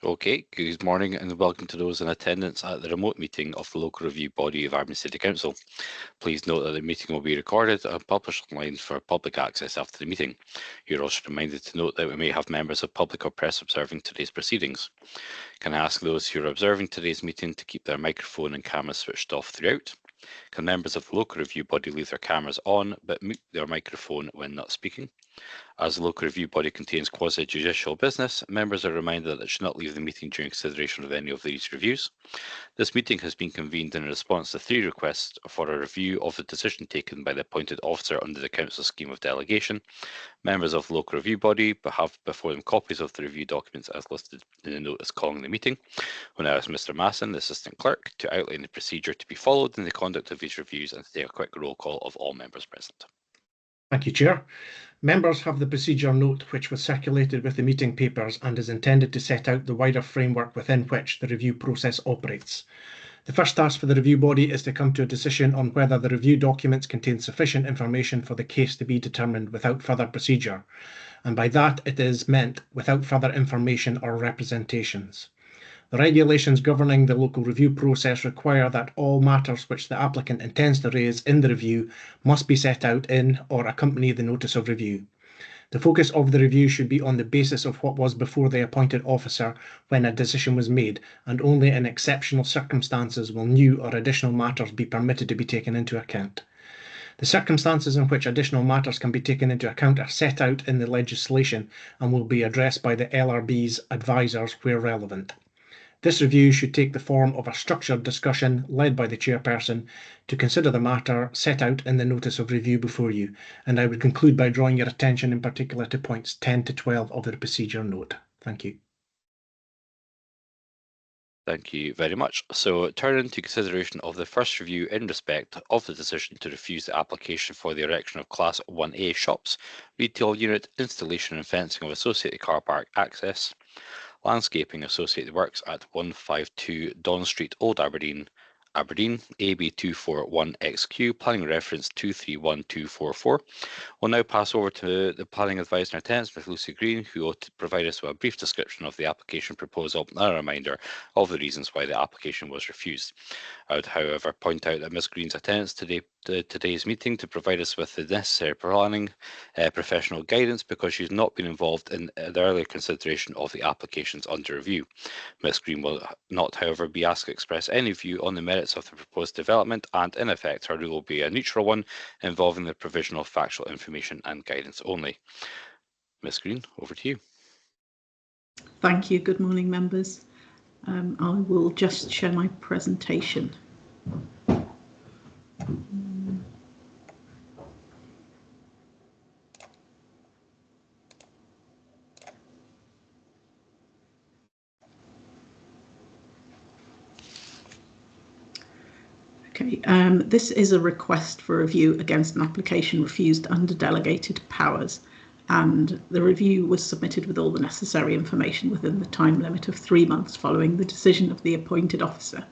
Okay, good morning and welcome to those in attendance at the remote meeting of the local review body of Aberdeen City Council. Please note that the meeting will be recorded and published online for public access after the meeting. You're also reminded to note that we may have members of public or press observing today's proceedings. Can I ask those who are observing today's meeting to keep their microphone and camera switched off throughout? Can members of the local review body leave their cameras on but mute their microphone when not speaking? As the local review body contains quasi-judicial business, members are reminded that they should not leave the meeting during consideration of any of these reviews. This meeting has been convened in response to 3 requests for a review of the decision taken by the appointed officer under the Council scheme of delegation. Members of the local review body have before them copies of the review documents as listed in the notice calling the meeting. We'll now ask Mr. Masson, the Assistant Clerk, to outline the procedure to be followed in the conduct of these reviews and to take a quick roll call of all members present. Thank you, Chair. Members have the procedure note which was circulated with the meeting papers and is intended to set out the wider framework within which the review process operates. The first task for the review body is to come to a decision on whether the review documents contain sufficient information for the case to be determined without further procedure, and by that it is meant without further information or representations. The regulations governing the local review process require that all matters which the applicant intends to raise in the review must be set out in or accompany the notice of review. The focus of the review should be on the basis of what was before the appointed officer when a decision was made, and only in exceptional circumstances will new or additional matters be permitted to be taken into account. The circumstances in which additional matters can be taken into account are set out in the legislation and will be addressed by the LRB's advisors where relevant. This review should take the form of a structured discussion led by the chairperson to consider the matter set out in the notice of review before you, and I would conclude by drawing your attention in particular to points 10 to 12 of the procedure note. Thank you. Thank you very much. So turning to consideration of the first review in respect of the decision to refuse the application for the erection of Class 1A shops, retail unit, installation and fencing of associated car park access, landscaping associated works at 152 Don Street, Old Aberdeen, Aberdeen, AB241XQ, planning reference 231244. We'll now pass over to the planning advisor in attendance, Ms. Lucy Green, who will provide us with a brief description of the application proposal and a reminder of the reasons why the application was refused. I would, however, point out that Ms. Green's attendance today's meeting to provide us with the necessary planning professional guidance because she's not been involved in the earlier consideration of the applications under review. Ms. Green will not, however, be asked to express any view on the merits of the proposed development, and in effect her rule will be a neutral one involving the provision of factual information and guidance only. Ms. Green, over to you. Thank you. Good morning, members. I will just share my presentation. Okay, this is a request for review against an application refused under delegated powers, and the review was submitted with all the necessary information within the time limit of 3 months following the decision of the appointed officer.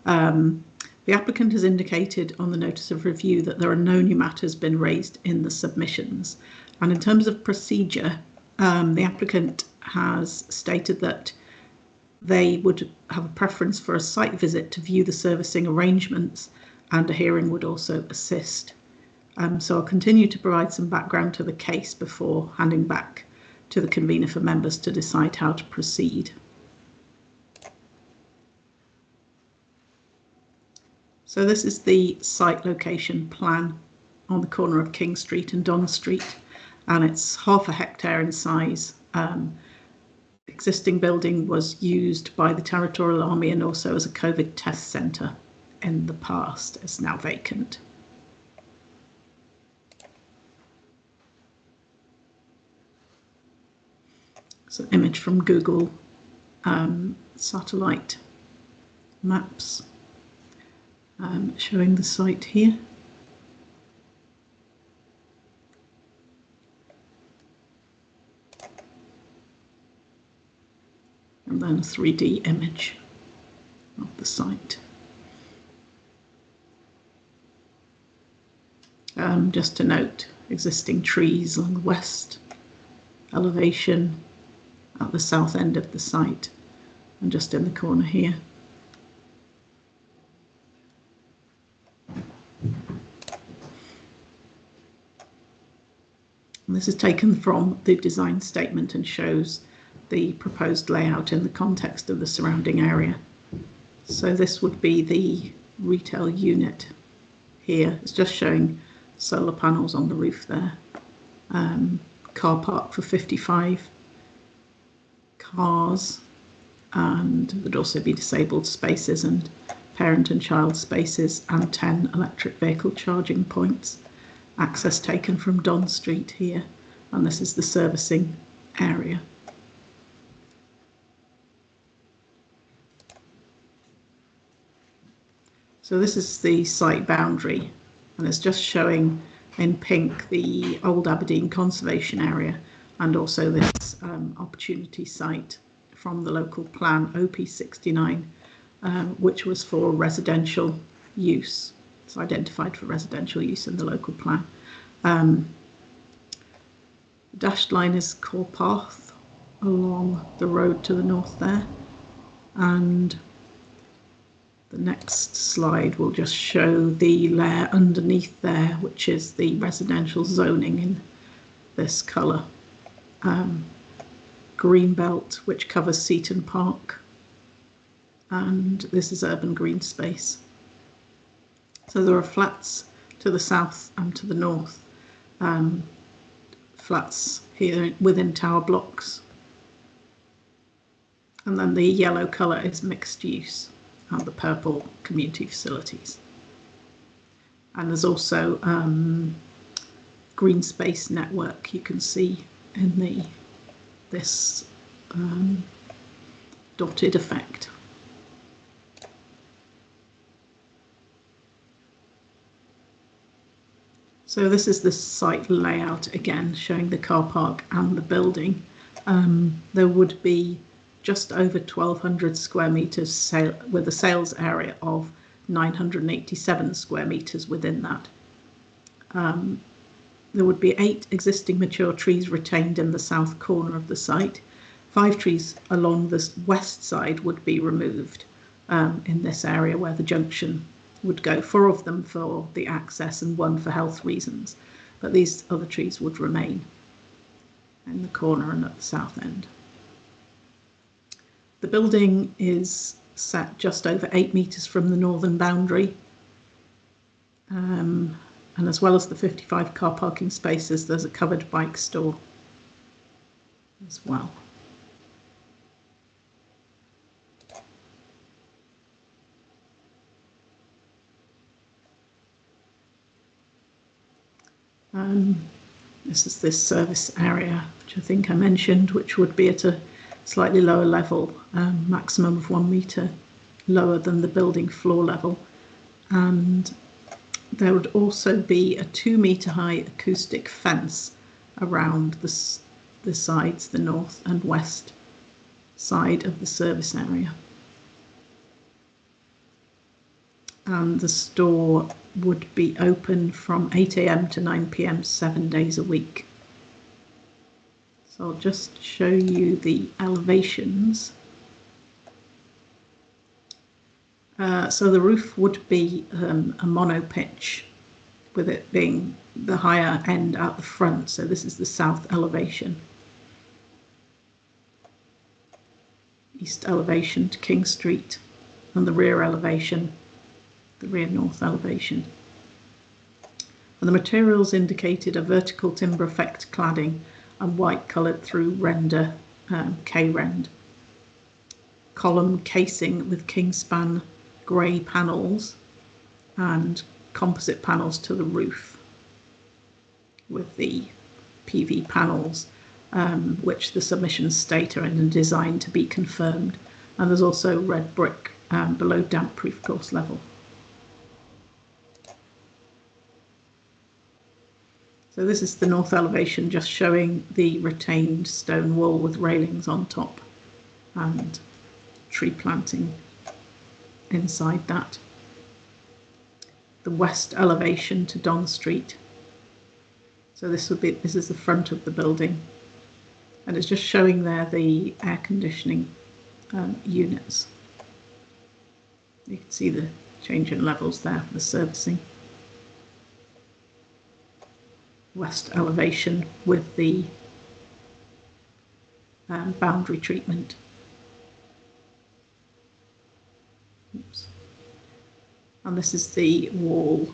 The applicant has indicated on the notice of review that there are no new matters been raised in the submissions, and in terms of procedure, the applicant has stated that they would have a preference for a site visit to view the servicing arrangements, and a hearing would also assist. So I'll continue to provide some background to the case before handing back to the convener for members to decide how to proceed. So this is the site location plan on the corner of King Street and Don Street, and it's 1/2 hectare in size. Existing building was used by the Territorial Army and also as a COVID test centre in the past. It's now vacant. It's an image from Google satellite maps showing the site here. And then a 3D image of the site. Just to note, existing trees along the west elevation, at the south end of the site and just in the corner here. And this is taken from the design statement and shows the proposed layout in the context of the surrounding area. So this would be the retail unit here. It's just showing solar panels on the roof there. Car park for 55 cars, and there'd also be disabled spaces and parent and child spaces, and 10 electric vehicle charging points. Access taken from Don Street here, and this is the servicing area. So this is the site boundary, and it's just showing in pink the Old Aberdeen Conservation Area, and also this opportunity site from the local plan OP69, which was for residential use. It's identified for residential use in the local plan. The dashed line is Core Path along the road to the north there, and the next slide will just show the layer underneath there, which is the residential zoning in this colour. Green belt, which covers Seaton Park, and this is urban green space. So there are flats to the south and to the north, flats here within tower blocks, and then the yellow colour is mixed use, and the purple community facilities. And there's also green space network you can see in this dotted effect. So this is the site layout again, showing the car park and the building. There would be just over 1,200 square metres with a sales area of 987 square metres within that. There would be 8 existing mature trees retained in the south corner of the site. 5 trees along the west side would be removed in this area where the junction would go. 4 of them for the access and 1 for health reasons, but these other trees would remain in the corner and at the south end. The building is set just over 8 metres from the northern boundary, and as well as the 55 car parking spaces, there's a covered bike store as well. This is this service area, which I think I mentioned, which would be at a slightly lower level, maximum of 1 metre lower than the building floor level. And there would also be a 2 metre high acoustic fence around the sides, the north and west side of the service area. And the store would be open from 8 AM to 9 PM 7 days a week. So I'll just show you the elevations. So the roof would be a mono pitch, with it being the higher end at the front. So this is the south elevation. East elevation to King Street, and the rear elevation, the rear north elevation. And the materials indicated are vertical timber effect cladding and white coloured through render, K-rend. Column casing with Kingspan grey panels and composite panels to the roof with the PV panels, which the submissions state are in design to be confirmed. And there's also red brick below damp proof course level. So this is the north elevation, just showing the retained stone wall with railings on top and tree planting inside that. The west elevation to Don Street. So this is the front of the building. And it's just showing there the air conditioning units. You can see the change in levels there for the servicing. West elevation with the boundary treatment. Oops. And this is the wall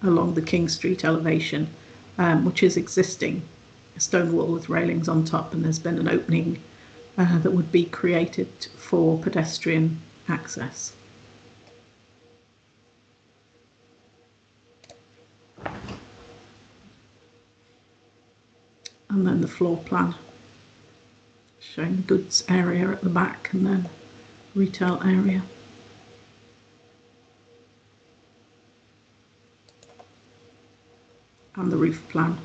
along the King Street elevation, which is existing, a stone wall with railings on top, and there's been an opening that would be created for pedestrian access. And then the floor plan showing the goods area at the back and then retail area. And the roof plan.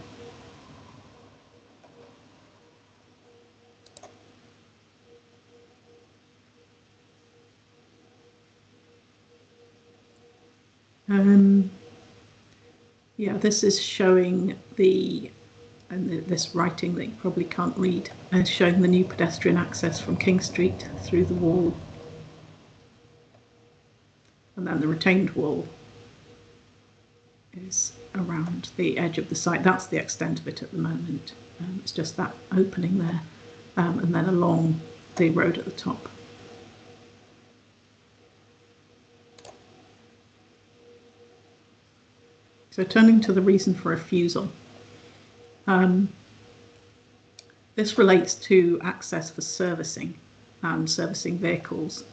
Yeah, this is showing this writing that you probably can't read, showing the new pedestrian access from King Street through the wall. And then the retained wall is around the edge of the site. That's the extent of it at the moment. It's just that opening there, and then along the road at the top. So turning to the reason for refusal. This relates to access for servicing and servicing vehicles.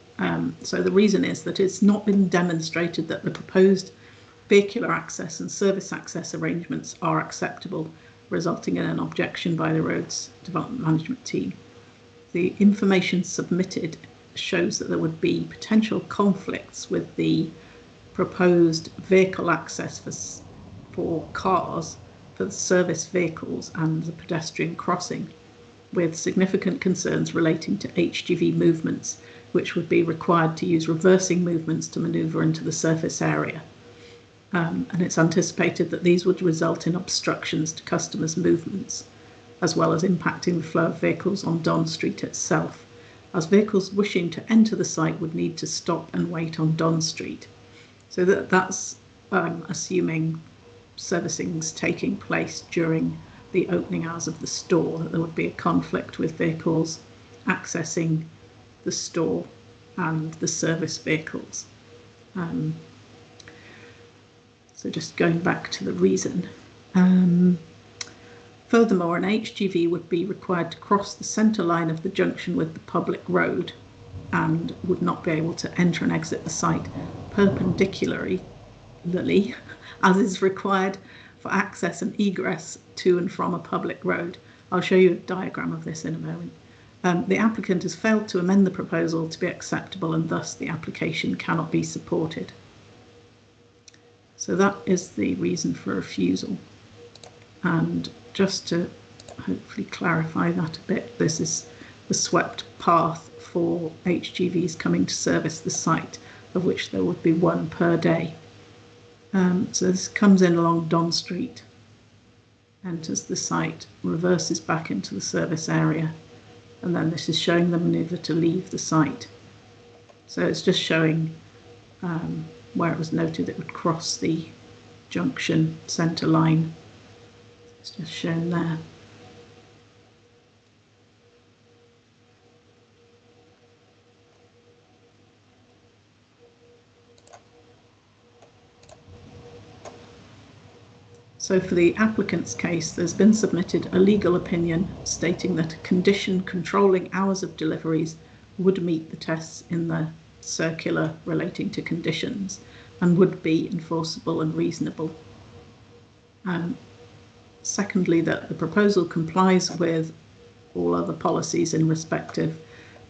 So the reason is that it's not been demonstrated that the proposed vehicular access and service access arrangements are acceptable, resulting in an objection by the Roads Development Management team. The information submitted shows that there would be potential conflicts with the proposed vehicle access for cars, for the service vehicles and the pedestrian crossing, with significant concerns relating to HGV movements, which would be required to use reversing movements to manoeuvre into the surface area. And it's anticipated that these would result in obstructions to customers' movements, as well as impacting the flow of vehicles on Don Street itself, as vehicles wishing to enter the site would need to stop and wait on Don Street. So that's assuming servicing's taking place during the opening hours of the store, that there would be a conflict with vehicles accessing the store and the service vehicles. So just going back to the reason. Furthermore, an HGV would be required to cross the centre line of the junction with the public road and would not be able to enter and exit the site perpendicularly, as is required for access and egress to and from a public road. I'll show you a diagram of this in a moment. The applicant has failed to amend the proposal to be acceptable, and thus the application cannot be supported. So that is the reason for refusal. And just to hopefully clarify that a bit, this is the swept path for HGVs coming to service the site, of which there would be one per day. So this comes in along Don Street, enters the site, reverses back into the service area, and then this is showing the manoeuvre to leave the site. So it's just showing where it was noted it would cross the junction centre line. It's just shown there. So for the applicant's case, there's been submitted a legal opinion stating that a condition controlling hours of deliveries would meet the tests in the circular relating to conditions and would be enforceable and reasonable. Secondly, that the proposal complies with all other policies in respect of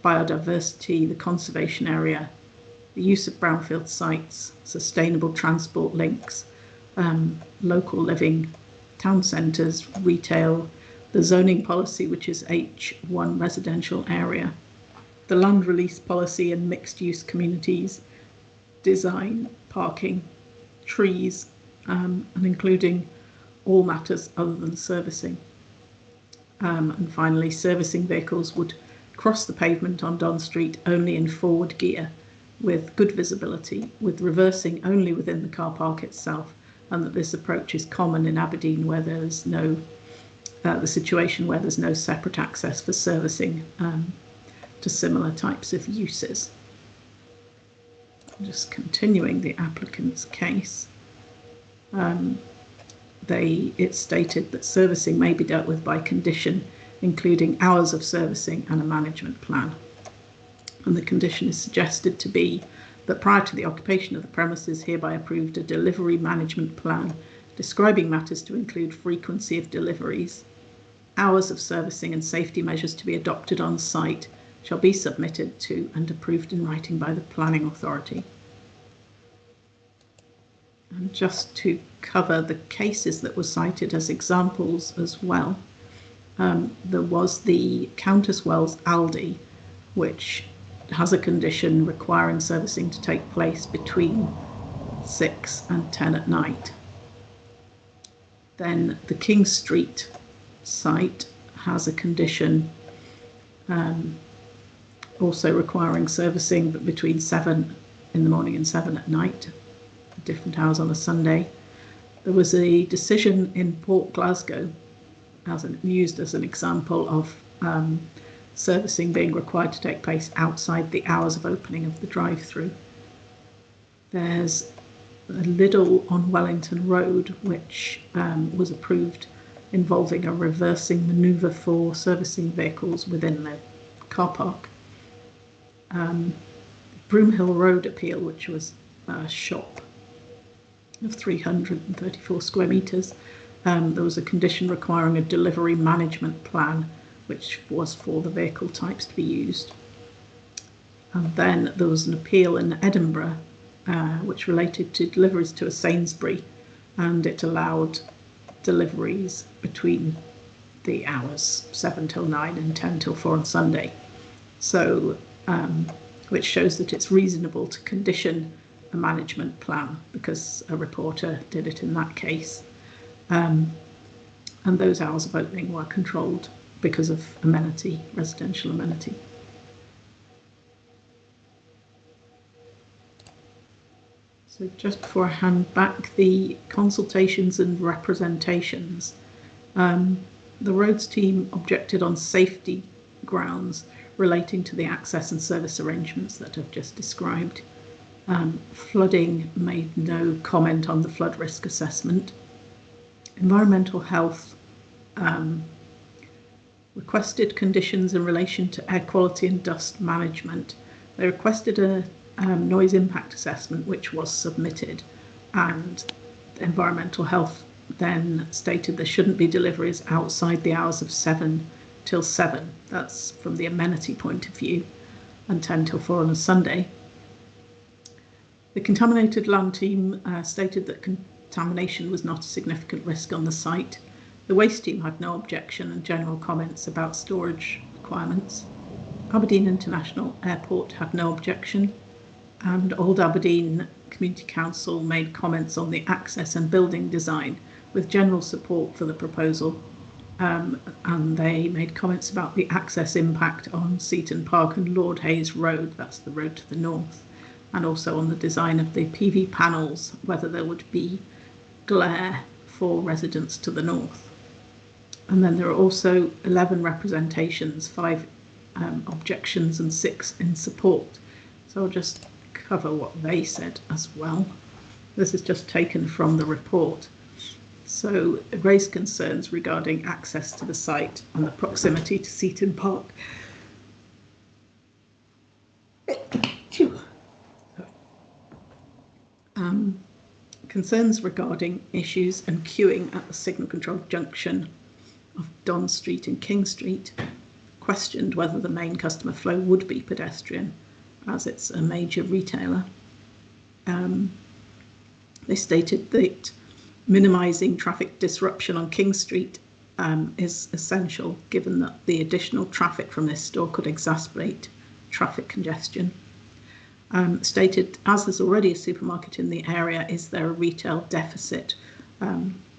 biodiversity, the conservation area, the use of brownfield sites, sustainable transport links, local living, town centres, retail, the zoning policy, which is H1 residential area, the land release policy and mixed use communities, design, parking, trees, and including all matters other than servicing. And finally, servicing vehicles would cross the pavement on Don Street only in forward gear with good visibility, with reversing only within the car park itself, and that this approach is common in Aberdeen where there's no, the situation where there's no separate access for servicing to similar types of uses. Just continuing the applicant's case, it's stated that servicing may be dealt with by condition, including hours of servicing and a management plan. And the condition is suggested to be that prior to the occupation of the premises, hereby approved a delivery management plan describing matters to include frequency of deliveries, hours of servicing and safety measures to be adopted on site shall be submitted to and approved in writing by the planning authority. And just to cover the cases that were cited as examples as well, there was the Countess Wells Aldi, which has a condition requiring servicing to take place between 6 and 10 at night. Then the King Street site has a condition also requiring servicing but between 7 in the morning and 7 at night, different hours on a Sunday. There was a decision in Port Glasgow used as an example of servicing being required to take place outside the hours of opening of the drive-through. There's a Lidl on Wellington Road which was approved involving a reversing manoeuvre for servicing vehicles within the car park. Broomhill Road appeal, which was a shop of 334 square metres. There was a condition requiring a delivery management plan, which was for the vehicle types to be used. And then there was an appeal in Edinburgh, which related to deliveries to a Sainsbury, and it allowed deliveries between the hours 7 till 9 and 10 till 4 on Sunday. So, which shows that it's reasonable to condition a management plan because a reporter did it in that case. And those hours of opening were controlled because of amenity, residential amenity. So just before I hand back the consultations and representations, the roads team objected on safety grounds relating to the access and service arrangements that I've just described. Flooding made no comment on the flood risk assessment. Environmental health requested conditions in relation to air quality and dust management. They requested a noise impact assessment, which was submitted, and environmental health then stated there shouldn't be deliveries outside the hours of 7 till 7. That's from the amenity point of view, and 10 till 4 on a Sunday. The contaminated land team stated that contamination was not a significant risk on the site. The waste team had no objection and general comments about storage requirements. Aberdeen International Airport had no objection, and Old Aberdeen Community Council made comments on the access and building design with general support for the proposal, and they made comments about the access impact on Seaton Park and Lord Hayes Road, that's the road to the north, and also on the design of the PV panels, whether there would be glare for residents to the north. And then there are also 11 representations, 5 objections and 6 in support. So I'll just cover what they said as well. This is just taken from the report. So raised concerns regarding access to the site and the proximity to Seaton Park. Concerns regarding issues and queuing at the signal control junction of Don Street and King Street, questioned whether the main customer flow would be pedestrian as it's a major retailer. They stated that minimising traffic disruption on King Street is essential given that the additional traffic from this store could exacerbate traffic congestion. Stated, as there's already a supermarket in the area, is there a retail deficit,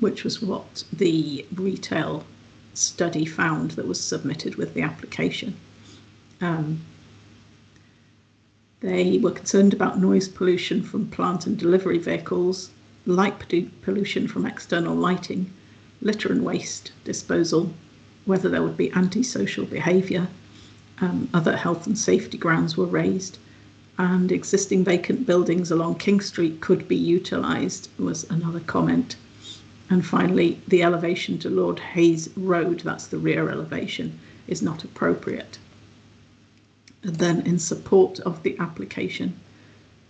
which was what the retail study found that was submitted with the application. They were concerned about noise pollution from plant and delivery vehicles, light pollution from external lighting, litter and waste disposal, whether there would be antisocial behaviour. Other health and safety grounds were raised, and existing vacant buildings along King Street could be utilised was another comment. And finally, the elevation to Lord Hayes Road, that's the rear elevation, is not appropriate. And then in support of the application,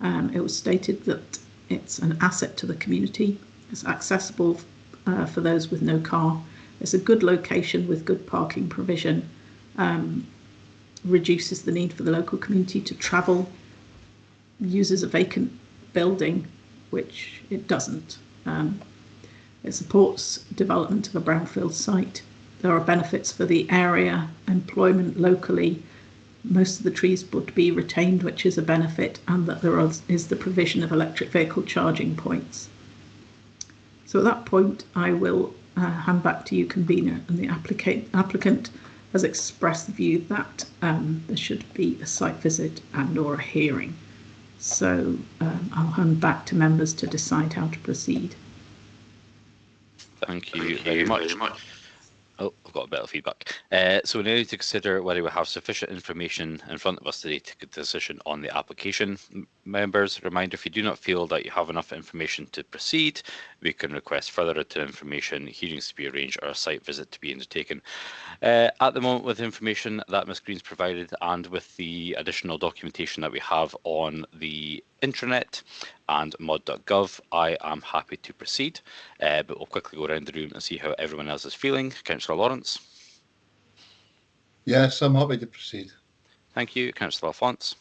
it was stated that it's an asset to the community, it's accessible for those with no car, it's a good location with good parking provision, reduces the need for the local community to travel, uses a vacant building, which it doesn't. It supports development of a brownfield site. There are benefits for the area, employment locally. Most of the trees would be retained, which is a benefit, and that there is the provision of electric vehicle charging points. So at that point, I will hand back to you, convener, and the applicant has expressed the view that there should be a site visit and or a hearing. So I'll hand back to members to decide how to proceed. Thank you very much. Oh, I've got a bit of feedback. So we now need to consider whether we have sufficient information in front of us today to take a decision on the application. Members, reminder, if you do not feel that you have enough information to proceed, we can request further written information, hearings to be arranged, or a site visit to be undertaken. At the moment, with information that Ms Green's provided and with the additional documentation that we have on the intranet and mod.gov, I am happy to proceed, but we'll quickly go around the room and see how everyone else is feeling. Councillor Lawrence. Yes, I'm happy to proceed. Thank you. Councillor Alphonse.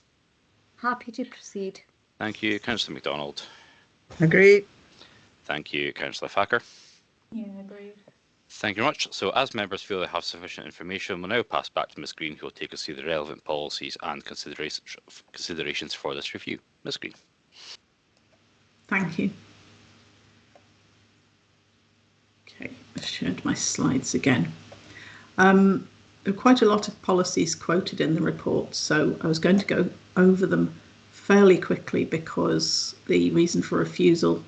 Happy to proceed. Thank you. Councillor MacDonald. Agreed. Thank you. Councillor Thacker. Yeah, agreed. Thank you very much. So as members feel they have sufficient information, we'll now pass back to Ms Green, who will take us through the relevant policies and considerations for this review. Ms Green. Thank you. Okay, I've shared my slides again. There are quite a lot of policies quoted in the report, so I was going to go over them fairly quickly because the reason for refusal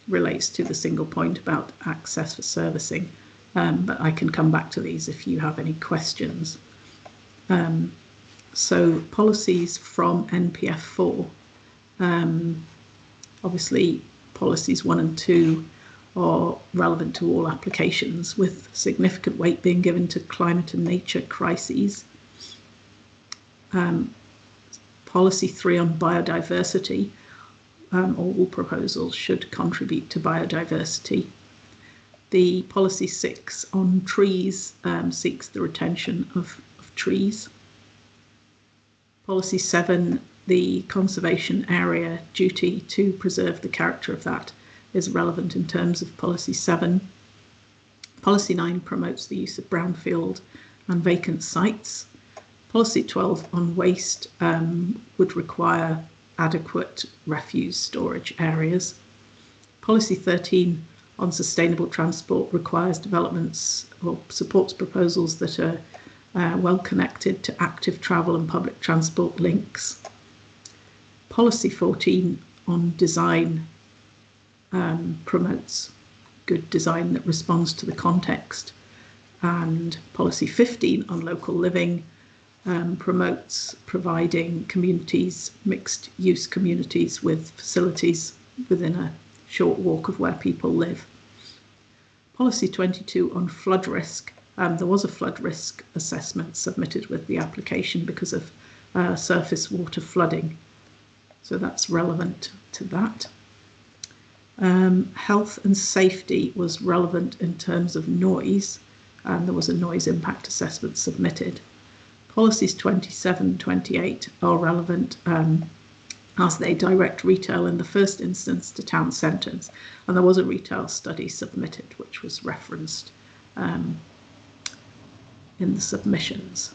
relates to the single point about access for servicing, but I can come back to these if you have any questions. So policies from NPF 4, obviously policies 1 and 2 are relevant to all applications, with significant weight being given to climate and nature crises. Policy 3 on biodiversity, all proposals should contribute to biodiversity. The policy 6 on trees seeks the retention of trees. Policy 7, the conservation area duty to preserve the character of that is relevant in terms of policy 7. Policy 9 promotes the use of brownfield and vacant sites. Policy 12 on waste would require adequate refuse storage areas. Policy 13 on sustainable transport requires developments or supports proposals that are well connected to active travel and public transport links. Policy 14 on design promotes good design that responds to the context, and policy 15 on local living promotes providing communities, mixed use communities with facilities within a short walk of where people live. Policy 22 on flood risk, there was a flood risk assessment submitted with the application because of surface water flooding, so that's relevant to that. Health and safety was relevant in terms of noise, and there was a noise impact assessment submitted. Policies 27 and 28 are relevant as they direct retail in the first instance to town centres, and there was a retail study submitted which was referenced in the submissions.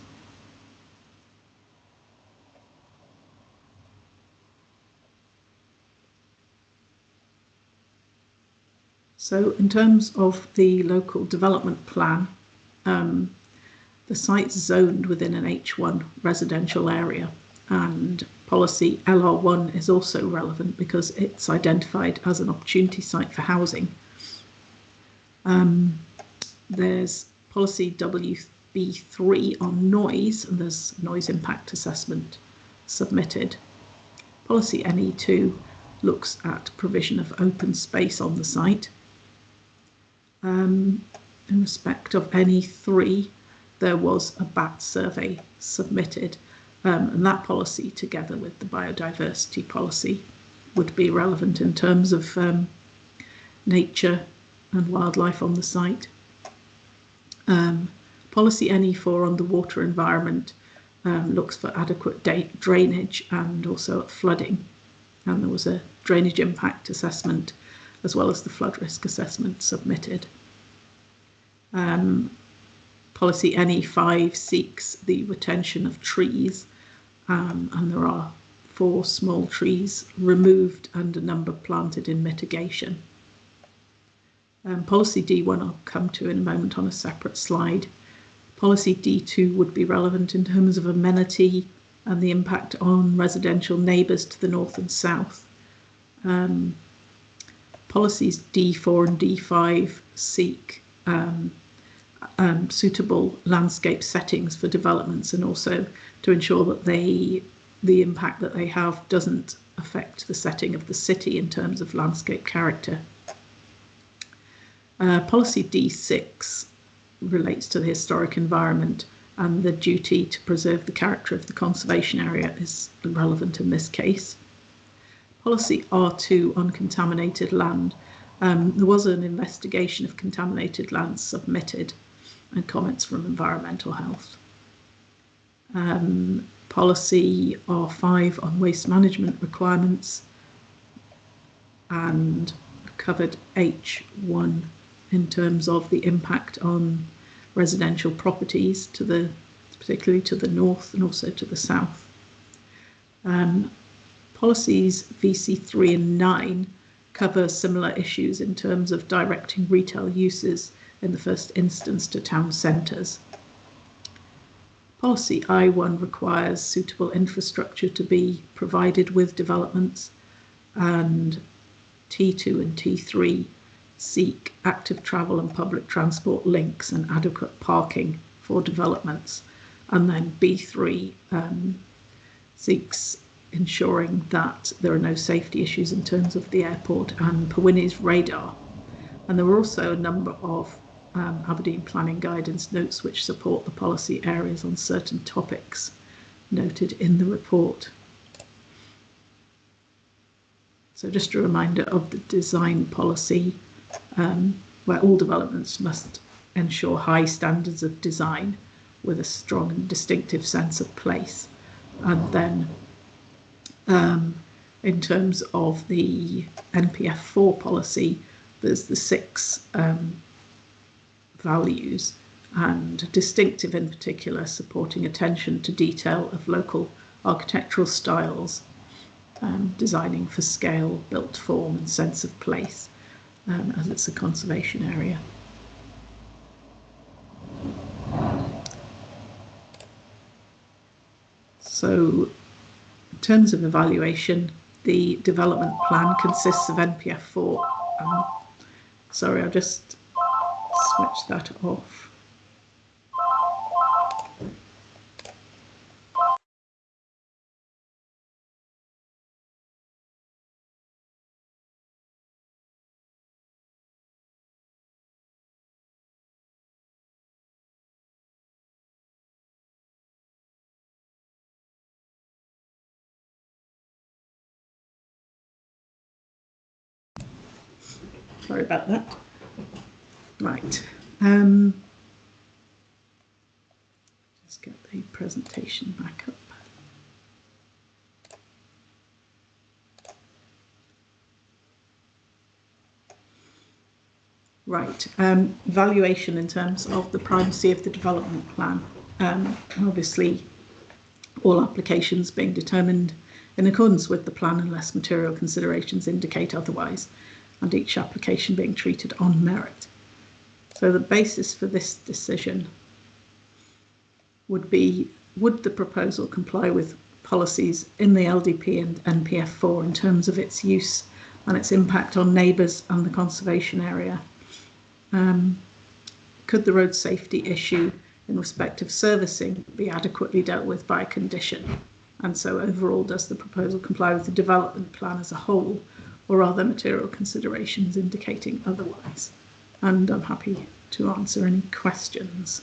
So in terms of the local development plan, the site's zoned within an H1 residential area, and policy LR1 is also relevant because it's identified as an opportunity site for housing. There's policy WB3 on noise, and there's noise impact assessment submitted. Policy NE2 looks at provision of open space on the site. In respect of NE3, there was a BAT survey submitted, and that policy, together with the biodiversity policy, would be relevant in terms of nature and wildlife on the site. Policy NE4 on the water environment looks for adequate drainage and also at flooding, and there was a drainage impact assessment as well as the flood risk assessment submitted. Policy NE5 seeks the retention of trees, and there are 4 small trees removed and a number planted in mitigation. Policy D1 I'll come to in a moment on a separate slide. Policy D2 would be relevant in terms of amenity and the impact on residential neighbours to the north and south. Policies D4 and D5 seek suitable landscape settings for developments, and also to ensure that the impact that they have doesn't affect the setting of the city in terms of landscape character. Policy D6 relates to the historic environment, and the duty to preserve the character of the conservation area is relevant in this case. Policy R2 on contaminated land. There was an investigation of contaminated land submitted and comments from environmental health. Policy R5 on waste management requirements, and covered H1 in terms of the impact on residential properties particularly to the north and also to the south. Policies VC3 and 9 cover similar issues in terms of directing retail uses in the first instance to town centres. Policy I1 requires suitable infrastructure to be provided with developments, and T2 and T3 seek active travel and public transport links and adequate parking for developments. And then B3 seeks ensuring that there are no safety issues in terms of the airport and Pawini's radar. And there were also a number of Aberdeen planning guidance notes which support the policy areas on certain topics noted in the report. So just a reminder of the design policy, where all developments must ensure high standards of design with a strong and distinctive sense of place. And then in terms of the NPF4 policy, there's the 6 values, and distinctive in particular, supporting attention to detail of local architectural styles, designing for scale, built form and sense of place, as it's a conservation area. So in terms of evaluation, the development plan consists of NPF4. Sorry, I'll just switch that off. Sorry about that. Right. Just get the presentation back up. Right. Evaluation in terms of the primacy of the development plan. Obviously, all applications being determined in accordance with the plan unless material considerations indicate otherwise, and each application being treated on merit. So the basis for this decision would be, would the proposal comply with policies in the LDP and NPF4 in terms of its use and its impact on neighbours and the conservation area? Could the road safety issue in respect of servicing be adequately dealt with by a condition? And so overall, does the proposal comply with the development plan as a whole, or are there material considerations indicating otherwise? And I'm happy to answer any questions.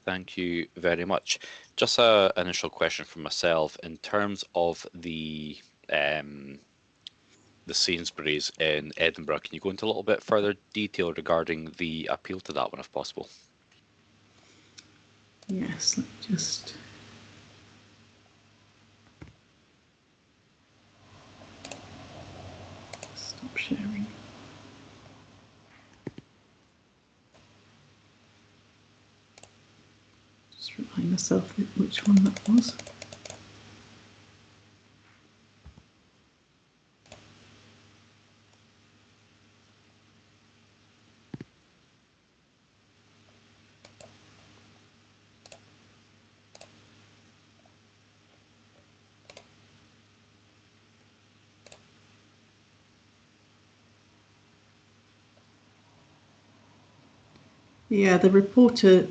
Thank you very much. Just an initial question from myself in terms of the Sainsbury's in Edinburgh. Can you go into a little bit further detail regarding the appeal to that one, if possible? Yes, let me just... stop sharing. Just remind myself which one that was. Yeah, the reporter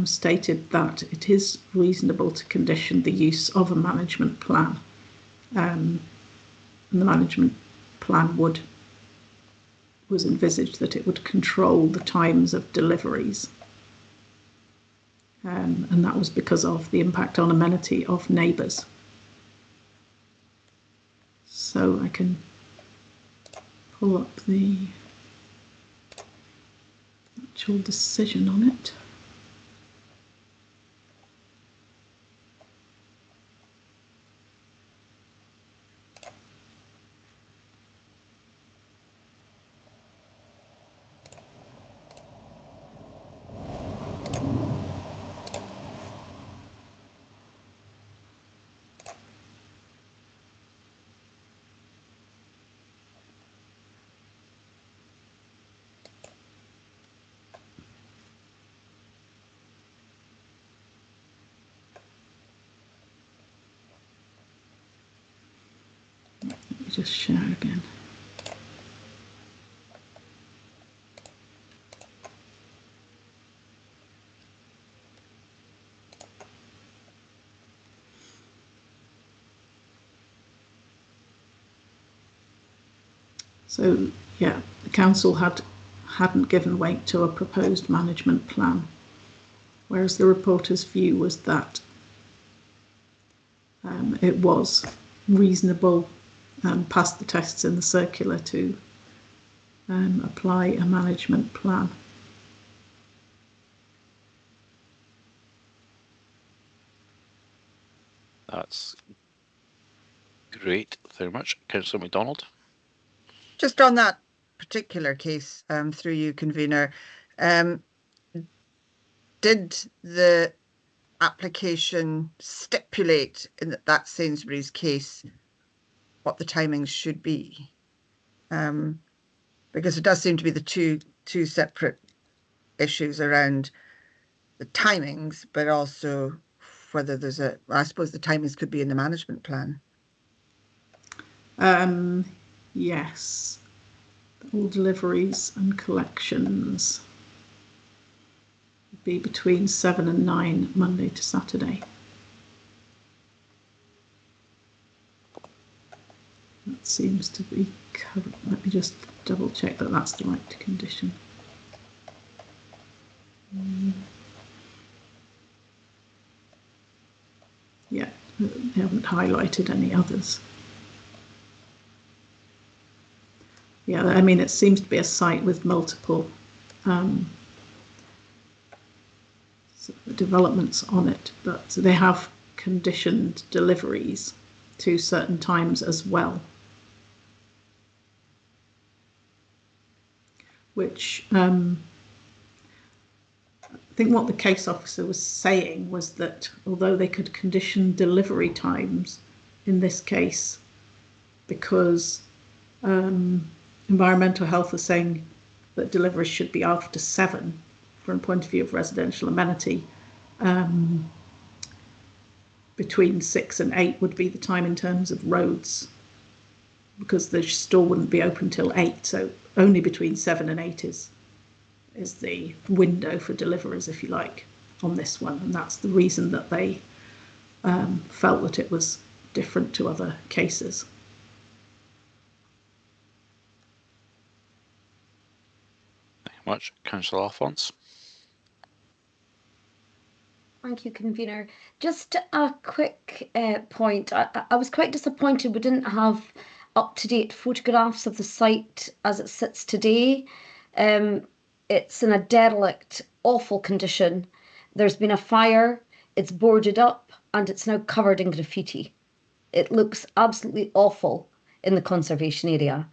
stated that it is reasonable to condition the use of a management plan. And the management plan was envisaged that it would control the times of deliveries. And that was because of the impact on amenity of neighbours. So I can pull up the actual decision on it. Let me just share again. So yeah, the council hadn't given weight to a proposed management plan, whereas the reporter's view was that it was reasonable and passed the tests in the circular to apply a management plan. That's great. Thank you very much. Councillor MacDonald. Just on that particular case, through you, convener, did the application stipulate in that Sainsbury's case what the timings should be? Because it does seem to be the two separate issues around the timings, but also whether there's I suppose the timings could be in the management plan. Yes, all deliveries and collections would be between 7 and 9 Monday to Saturday. That seems to be covered. Let me just double check that that's the right condition. Yeah, they haven't highlighted any others. Yeah, I mean, it seems to be a site with multiple developments on it, but they have conditioned deliveries to certain times as well, which I think what the case officer was saying was that although they could condition delivery times in this case, because environmental health is saying that deliveries should be after 7 from a point of view of residential amenity. Between 6 and 8 would be the time in terms of roads, because the store wouldn't be open till 8. So only between 7 and 8 is the window for deliveries, if you like, on this one. And that's the reason that they felt that it was different to other cases. Thank you much. Councillor Alphonse. Thank you, convener. Just a quick point. I was quite disappointed we didn't have up-to-date photographs of the site as it sits today. It's in a derelict, awful condition. There's been a fire, it's boarded up, and it's now covered in graffiti. It looks absolutely awful in the conservation area.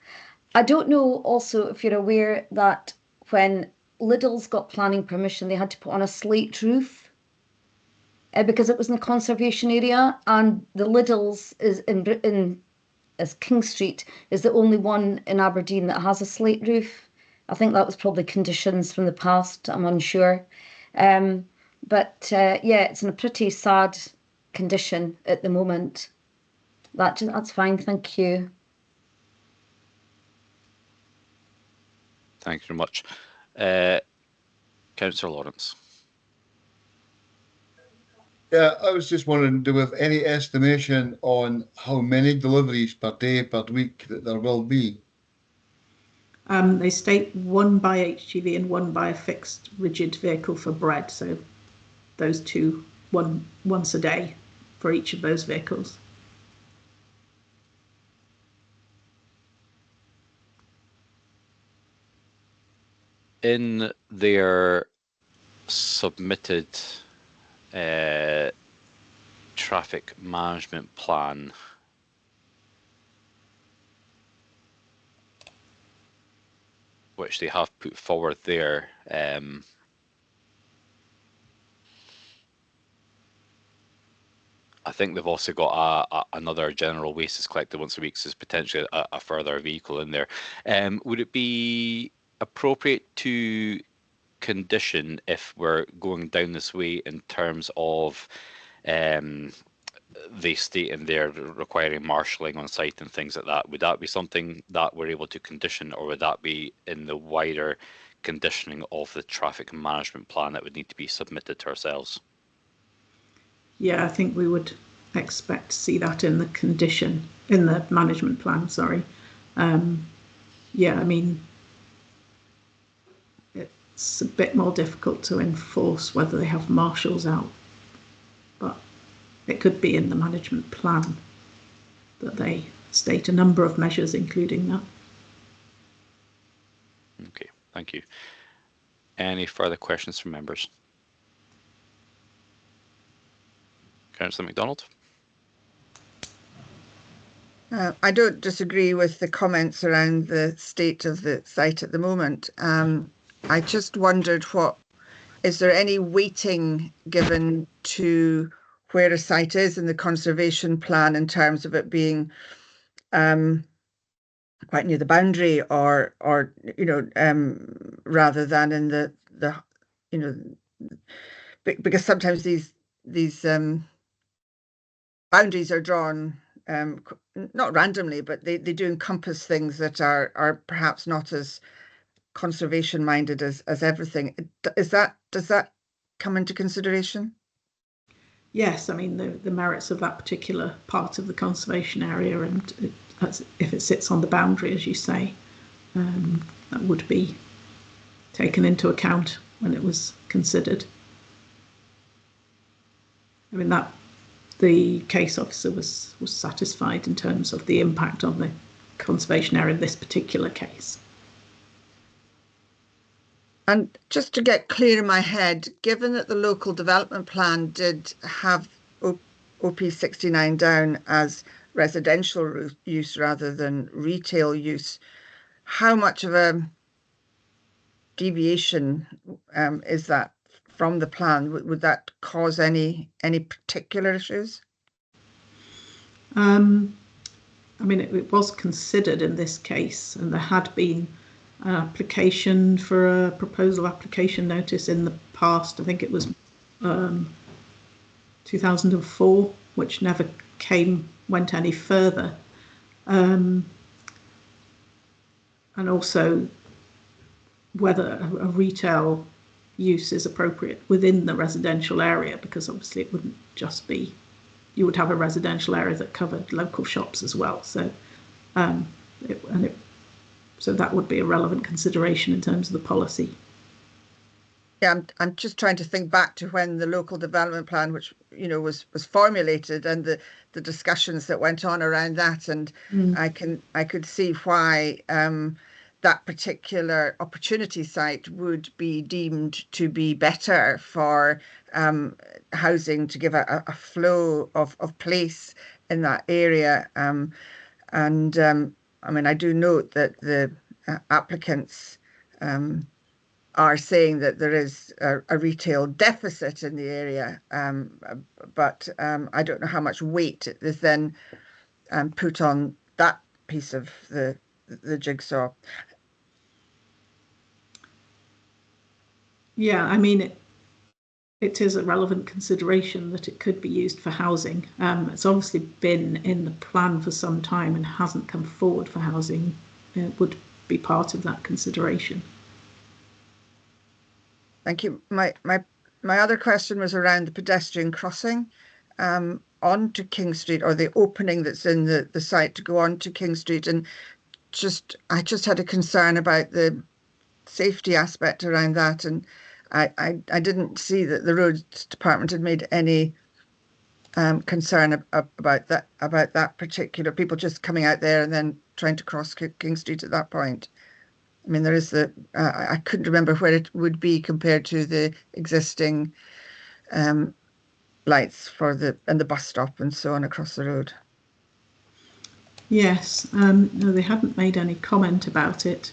I don't know also if you're aware that when Lidl's got planning permission, they had to put on a slate roof because it was in the conservation area, and the Lidl's is as King Street is the only one in Aberdeen that has a slate roof. I think that was probably conditions from the past, I'm unsure. But yeah, it's in a pretty sad condition at the moment. That's fine, thank you. Thank you very much. Councillor Lawrence. Yeah, I was just wondering, do we have any estimation on how many deliveries per day, per week that there will be? They state 1 by HGV and 1 by a fixed rigid vehicle for bread. So those two, once a day for each of those vehicles. In their submitted traffic management plan, which they have put forward there, I think they've also got another general waste is collected once a week, so there's potentially a further vehicle in there. Would it be appropriate to condition, if we're going down this way in terms of they state in there requiring marshalling on site and things like that, would that be something that we're able to condition, or would that be in the wider conditioning of the traffic management plan that would need to be submitted to ourselves? Yeah, I think we would expect to see that in the management plan, sorry. Yeah, I mean, it's a bit more difficult to enforce whether they have marshals out, but it could be in the management plan that they state a number of measures, including that. Okay, thank you. Any further questions from members? Councillor MacDonald. I don't disagree with the comments around the state of the site at the moment. I just wondered, is there any weighting given to where a site is in the conservation plan in terms of it being quite near the boundary, or rather than in the because sometimes these boundaries are drawn not randomly, but they do encompass things that are perhaps not as conservation minded as everything. Does that come into consideration? Yes, I mean the merits of that particular part of the conservation area, and if it sits on the boundary, as you say, that would be taken into account when it was considered. I mean that the case officer was satisfied in terms of the impact on the conservation area in this particular case. And just to get clear in my head, given that the local development plan did have OP69 down as residential use rather than retail use, how much of a deviation is that from the plan? Would that cause any particular issues? I mean, it was considered in this case, and there had been an application for a proposal application notice in the past. I think it was 2004, which never went any further. And also whether a retail use is appropriate within the residential area, because obviously it wouldn't just be, you would have a residential area that covered local shops as well. So, so that would be a relevant consideration in terms of the policy. Yeah, I'm just trying to think back to when the local development plan, which was formulated, and the discussions that went on around that, and I could see why that particular opportunity site would be deemed to be better for housing, to give a flow of place in that area. I mean, I do note that the applicants are saying that there is a retail deficit in the area, but I don't know how much weight is then put on that piece of the jigsaw. Yeah, I mean, it is a relevant consideration that it could be used for housing. It's obviously been in the plan for some time and hasn't come forward for housing. It would be part of that consideration. Thank you. My other question was around the pedestrian crossing onto King Street, or the opening that's in the site to go onto King Street, and I just had a concern about the safety aspect around that, and I didn't see that the roads department had made any concern about that particular, people just coming out there and then trying to cross King Street at that point. I mean, there is I couldn't remember where it would be compared to the existing lights and the bus stop and so on across the road. Yes, no, they hadn't made any comment about it.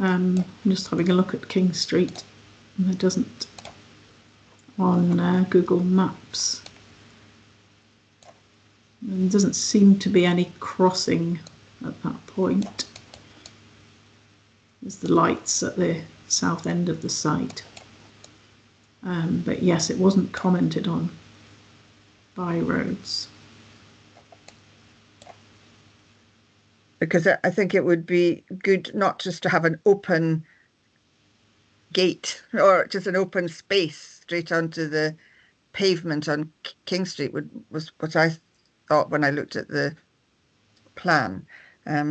I'm just having a look at King Street. There doesn't on Google Maps. There doesn't seem to be any crossing at that point. There's the lights at the south end of the site. But yes, it wasn't commented on by roads. Because I think it would be good not just to have an open gate or just an open space straight onto the pavement on King Street was what I thought when I looked at the plan. I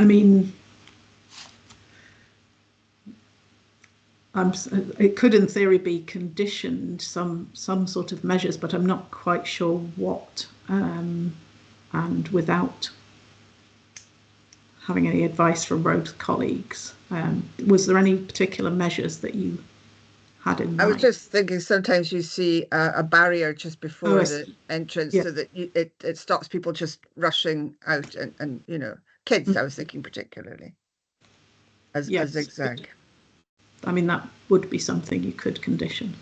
mean, it could in theory be conditioned, some sort of measures, but I'm not quite sure what, and without having any advice from road colleagues. Was there any particular measures that you had in mind? I was just thinking sometimes you see a barrier just before the entrance, so that it stops people just rushing out and kids, I was thinking particularly, as a zigzag. I mean, that would be something you could condition.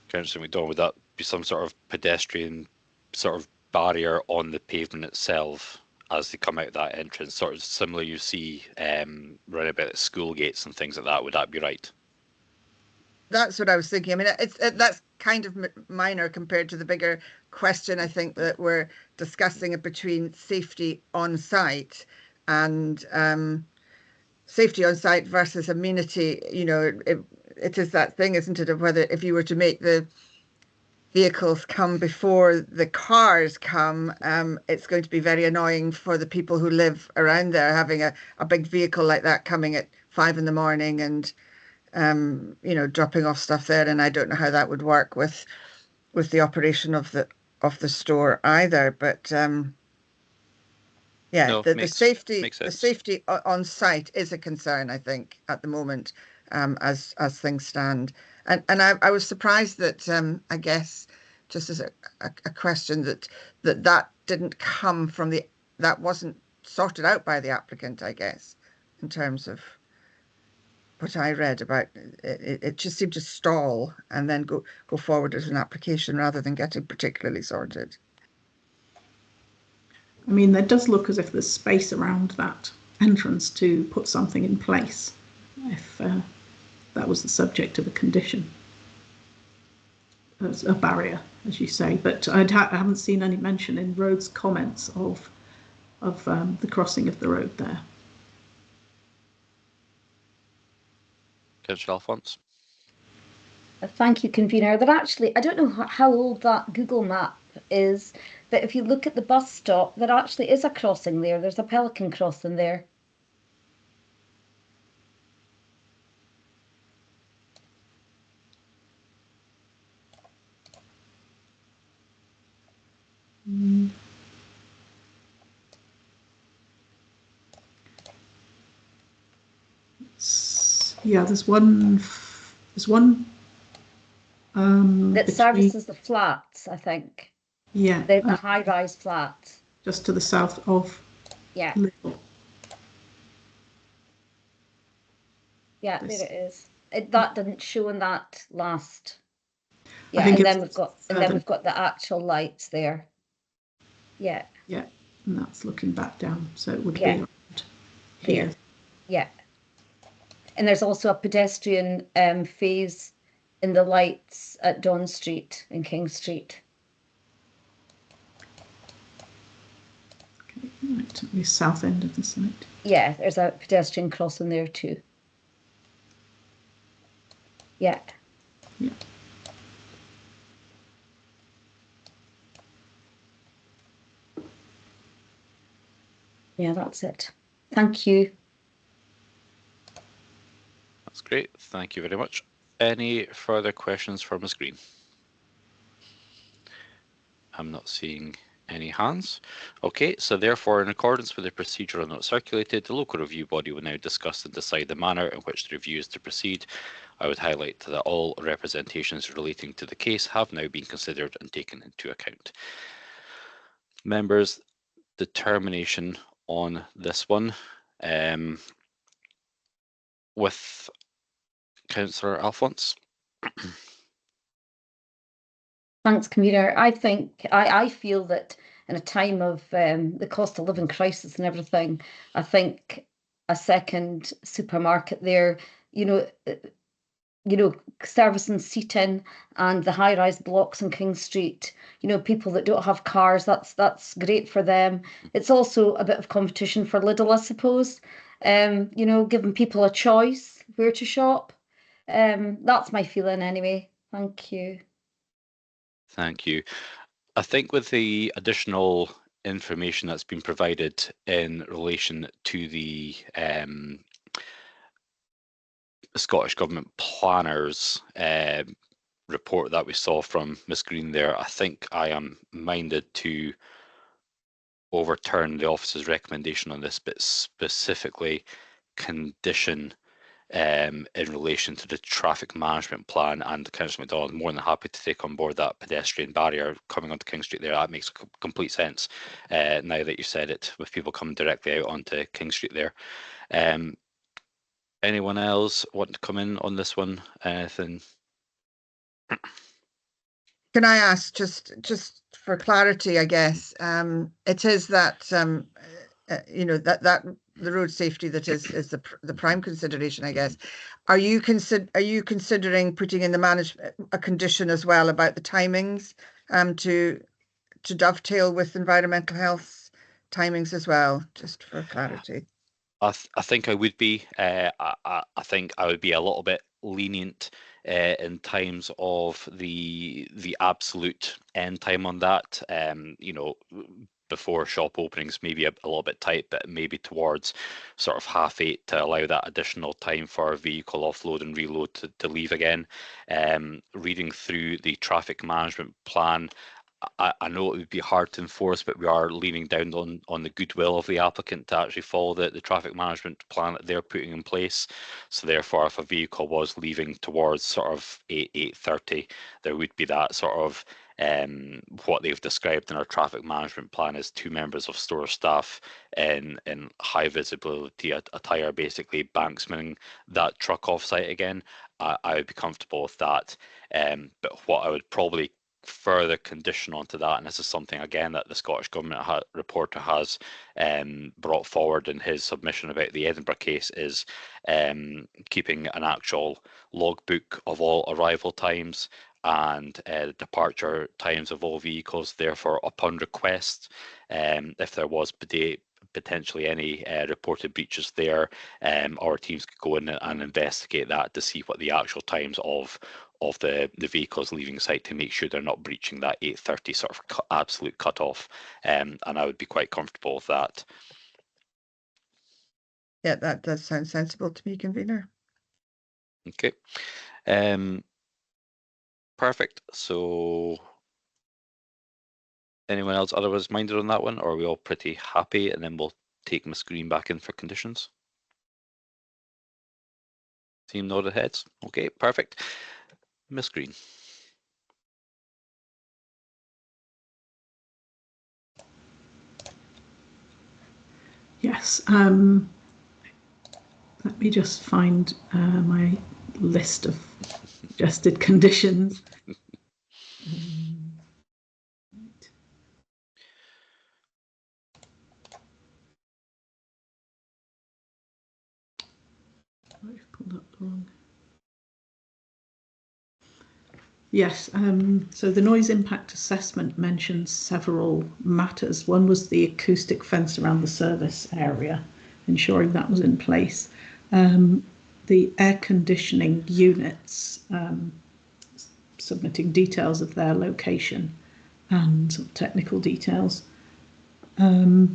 Councillor McDonald, would that be some sort of pedestrian sort of barrier on the pavement itself as they come out of that entrance, sort of similar you see around about school gates and things like that? Would that be right? That's what I was thinking. I mean, that's kind of minor compared to the bigger question, I think, that we're discussing between safety on site and safety on site versus amenity. It is that thing, isn't it, of whether if you were to make the vehicles come before the cars come, it's going to be very annoying for the people who live around there, having a big vehicle like that coming at 5 in the morning and dropping off stuff there. And I don't know how that would work with the operation of the store either. But the safety on site is a concern, I think, at the moment, as things stand. And I was surprised that I guess, just as a question, that didn't come from that wasn't sorted out by the applicant, I guess, in terms of what I read about it just seemed to stall and then go forward as an application rather than getting particularly sorted. I mean, there does look as if there's space around that entrance to put something in place if that was the subject of a condition, as a barrier, as you say. But I haven't seen any mention in Road's comments of the crossing of the road there. Councillor Alphonse. Thank you, convener. There actually, I don't know how old that Google map is, but if you look at the bus stop, there actually is a crossing there. There's a pelican crossing there. Yeah, there's one. That between, services the flats, I think. Yeah. The high-rise flats. Just to the south of. Yeah. Little. Yeah, there it is. That didn't show in that last. Yeah, and then we've got the actual lights there. Yeah. Yeah, and that's looking back down, so it would be around here. Yeah. And there's also a pedestrian phase in the lights at Don Street and King Street. Okay, right, the south end of the site. Yeah, there's a pedestrian crossing there too. Yeah. Yeah. Yeah, that's it. Thank you. That's great. Thank you very much. Any further questions for Ms. Green? I'm not seeing any hands. Okay, so therefore, in accordance with the procedural note circulated, the local review body will now discuss and decide the manner in which the review is to proceed. I would highlight that all representations relating to the case have now been considered and taken into account. Members, determination on this one with Councillor Alphonse. Thanks, convener. I think I feel that in a time of the cost of living crisis and everything, I think a second supermarket there, servicing seating and the high-rise blocks on King Street, people that don't have cars, that's great for them. It's also a bit of competition for Lidl, I suppose, giving people a choice where to shop. That's my feeling anyway. Thank you. Thank you. I think with the additional information that's been provided in relation to the Scottish Government Planners report that we saw from Ms. Green there, I think I am minded to overturn the office's recommendation on this, but specifically condition in relation to the traffic management plan. And Councillor MacDonald, more than happy to take on board that pedestrian barrier coming onto King Street there. That makes complete sense now that you said it, with people coming directly out onto King Street there. Anyone else want to come in on this one? Anything? Can I ask, just for clarity, I guess, it is that that the road safety that is the prime consideration, I guess. Are you considering putting in the management a condition as well about the timings to dovetail with environmental health timings as well, just for clarity? I think I would be. I think I would be a little bit lenient in times of the absolute end time on that. Before shop openings, maybe a little bit tight, but maybe towards sort of 8:30 to allow that additional time for vehicle offload and reload to leave again. Reading through the traffic management plan, I know it would be hard to enforce, but we are leaning down on the goodwill of the applicant to actually follow the traffic management plan that they're putting in place. So therefore, if a vehicle was leaving towards sort of 8:30, there would be that sort of what they've described in our traffic management plan as 2 members of store staff in high visibility attire, basically banksmaning that truck off site again. I would be comfortable with that. But what I would probably further condition onto that, and this is something again that the Scottish Government reporter has brought forward in his submission about the Edinburgh case, is keeping an actual logbook of all arrival times and departure times of all vehicles. Therefore, upon request, if there was potentially any reported breaches there, our teams could go in and investigate that to see what the actual times of the vehicles leaving site, to make sure they're not breaching that 8:30 sort of absolute cutoff. And I would be quite comfortable with that. Yeah, that does sound sensible to me, convener. Okay. Perfect. So anyone else otherwise minded on that one, or are we all pretty happy? And then we'll take my screen back in for conditions. Team nodded heads. Okay, perfect. Miss Green. Yes. Let me just find my list of suggested conditions. I've pulled up the wrong. Yes, so the noise impact assessment mentions several matters. One was the acoustic fence around the service area, ensuring that was in place. The air conditioning units, submitting details of their location and some technical details. The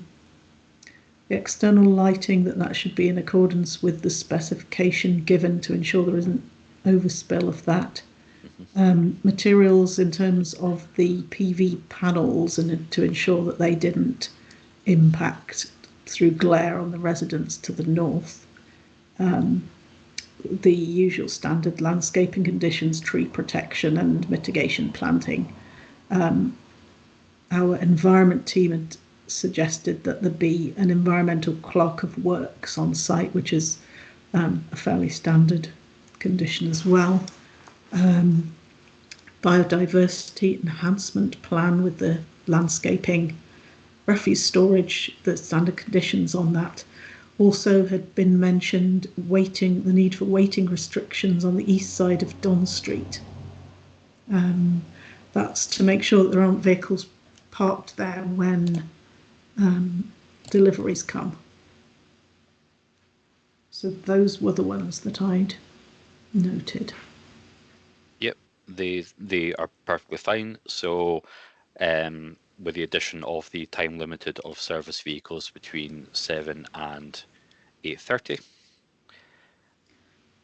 external lighting, that should be in accordance with the specification given to ensure there isn't overspill of that. Materials in terms of the PV panels, and to ensure that they didn't impact through glare on the residents to the north. The usual standard landscaping conditions, tree protection and mitigation planting. Our environment team had suggested that there be an environmental clock of works on site, which is a fairly standard condition as well. Biodiversity enhancement plan with the landscaping, refuse storage, the standard conditions on that. Also had been mentioned the need for waiting restrictions on the east side of Don Street. That's to make sure that there aren't vehicles parked there when deliveries come. So those were the ones that I'd noted. Yep, they are perfectly fine. So with the addition of the time limited of service vehicles between 7 and 8:30.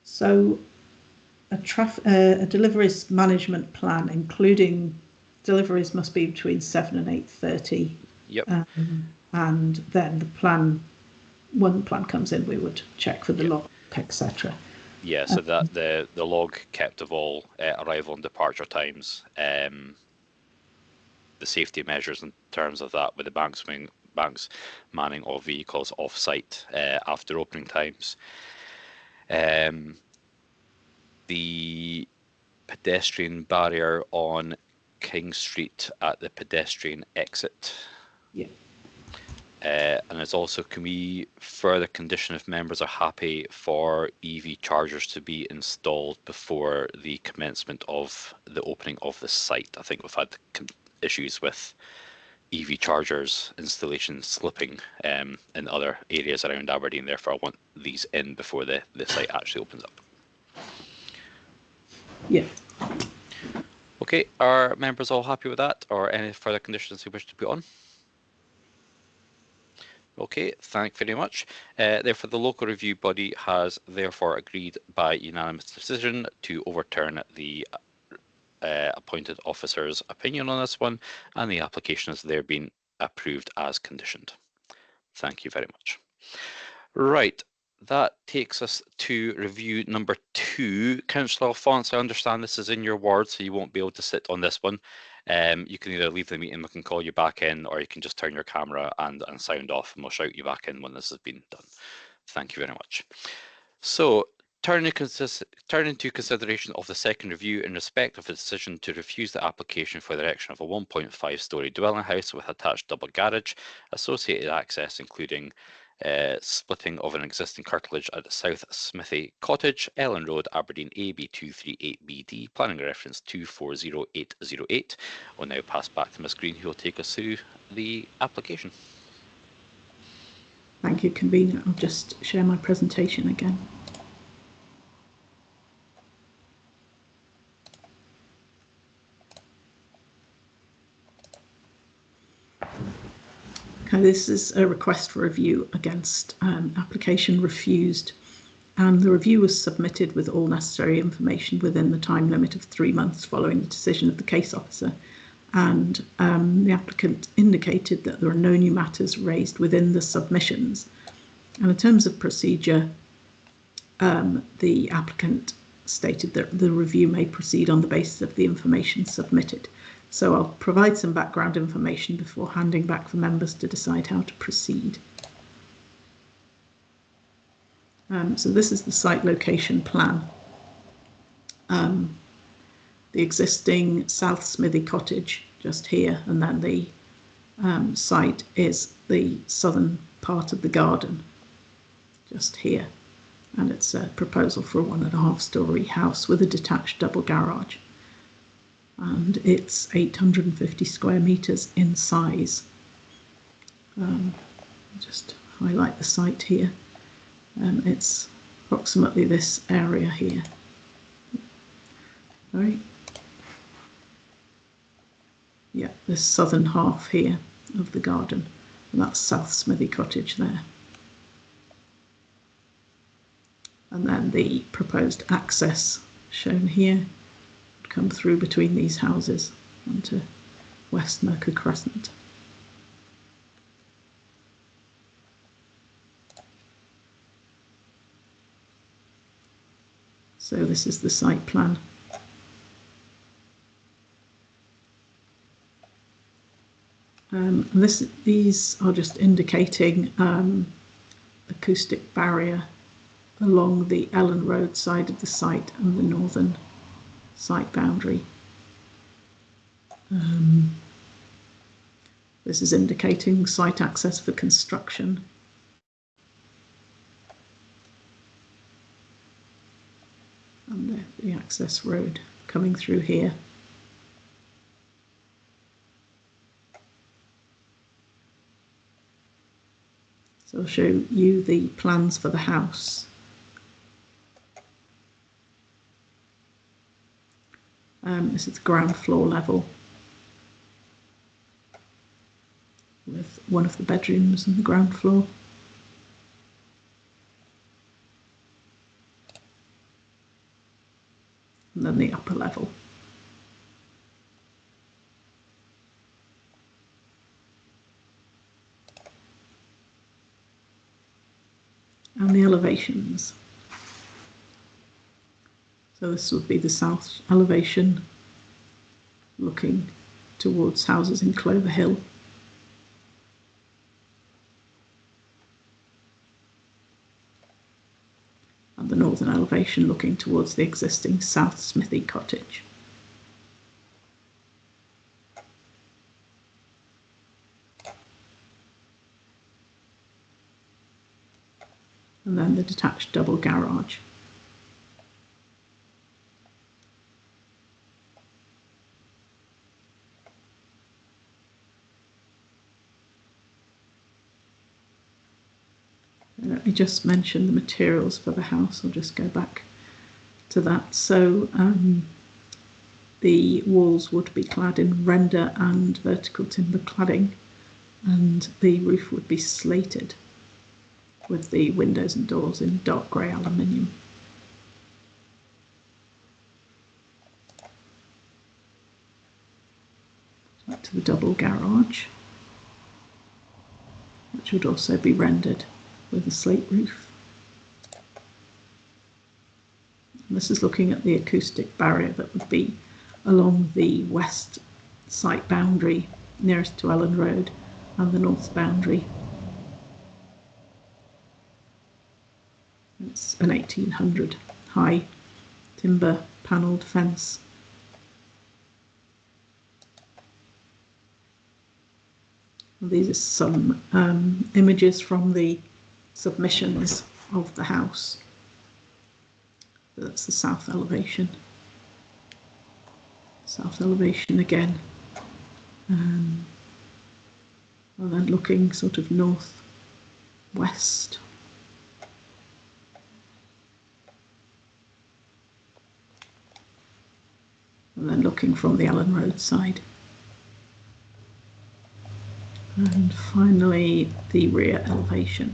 So a deliveries management plan, including deliveries, must be between 7 and 8:30. Yep. And then the plan, when the plan comes in, we would check for the log, etc. Yeah, so that the log kept of all arrival and departure times, the safety measures in terms of that, with the banks manning of vehicles off site after opening times. The pedestrian barrier on King Street at the pedestrian exit. Yeah. And it's also, can we further condition, if members are happy, for EV chargers to be installed before the commencement of the opening of the site? I think we've had issues with EV chargers installation slipping in other areas around Aberdeen. Therefore, I want these in before the site actually opens up. Yeah. Okay, are members all happy with that, or any further conditions you wish to put on? Okay, thank you very much. Therefore, the local review body has therefore agreed by unanimous decision to overturn the appointed officer's opinion on this one, and the application has there been approved as conditioned. Thank you very much. Right, that takes us to review number 2. Councillor Alphonse, I understand this is in your ward, so you won't be able to sit on this one. You can either leave the meeting, we can call you back in, or you can just turn your camera and sound off, and we'll shout you back in when this has been done. Thank you very much. So, turning to consideration of the second review in respect of a decision to refuse the application for the erection of a 1.5-storey dwelling house with attached double garage, associated access including splitting of an existing curtilage at South Smithy Cottage, Ellen Road, Aberdeen, AB238BD, planning reference 240808. We'll now pass back to Ms Green, who will take us through the application. Thank you, Convener. I'll just share my presentation again. Okay, this is a request for review against application refused, and the review was submitted with all necessary information within the time limit of 3 months following the decision of the case officer, and the applicant indicated that there are no new matters raised within the submissions. And in terms of procedure, the applicant stated that the review may proceed on the basis of the information submitted. So I'll provide some background information before handing back for members to decide how to proceed. So this is the site location plan. The existing South Smithy Cottage just here, and then the site is the southern part of the garden just here, and it's a proposal for a 1.5-storey house with a detached double garage, and it's 850 square metres in size. Just highlight the site here. It's approximately this area here. Right. Yeah, this southern half here of the garden, and that's South Smithy Cottage there. And then the proposed access shown here would come through between these houses onto West Merker Crescent. So this is the site plan. These are just indicating acoustic barrier along the Ellen Road side of the site and the northern site boundary. This is indicating site access for construction. And the access road coming through here. So I'll show you the plans for the house. This is the ground floor level with one of the bedrooms on the ground floor. And then the upper level. And the elevations. So this would be the south elevation looking towards houses in Clover Hill. And the northern elevation looking towards the existing South Smithy Cottage. And then the detached double garage. Let me just mention the materials for the house. I'll just go back to that. So the walls would be clad in render and vertical timber cladding, and the roof would be slated with the windows and doors in dark grey aluminium. Back to the double garage, which would also be rendered with a slate roof. And this is looking at the acoustic barrier that would be along the west site boundary nearest to Ellen Road and the north boundary. It's an 1800 high timber panelled fence. And these are some images from the submissions of the house. That's the south elevation. South elevation again. And then looking sort of north west. And then looking from the Ellen Road side. And finally, the rear elevation.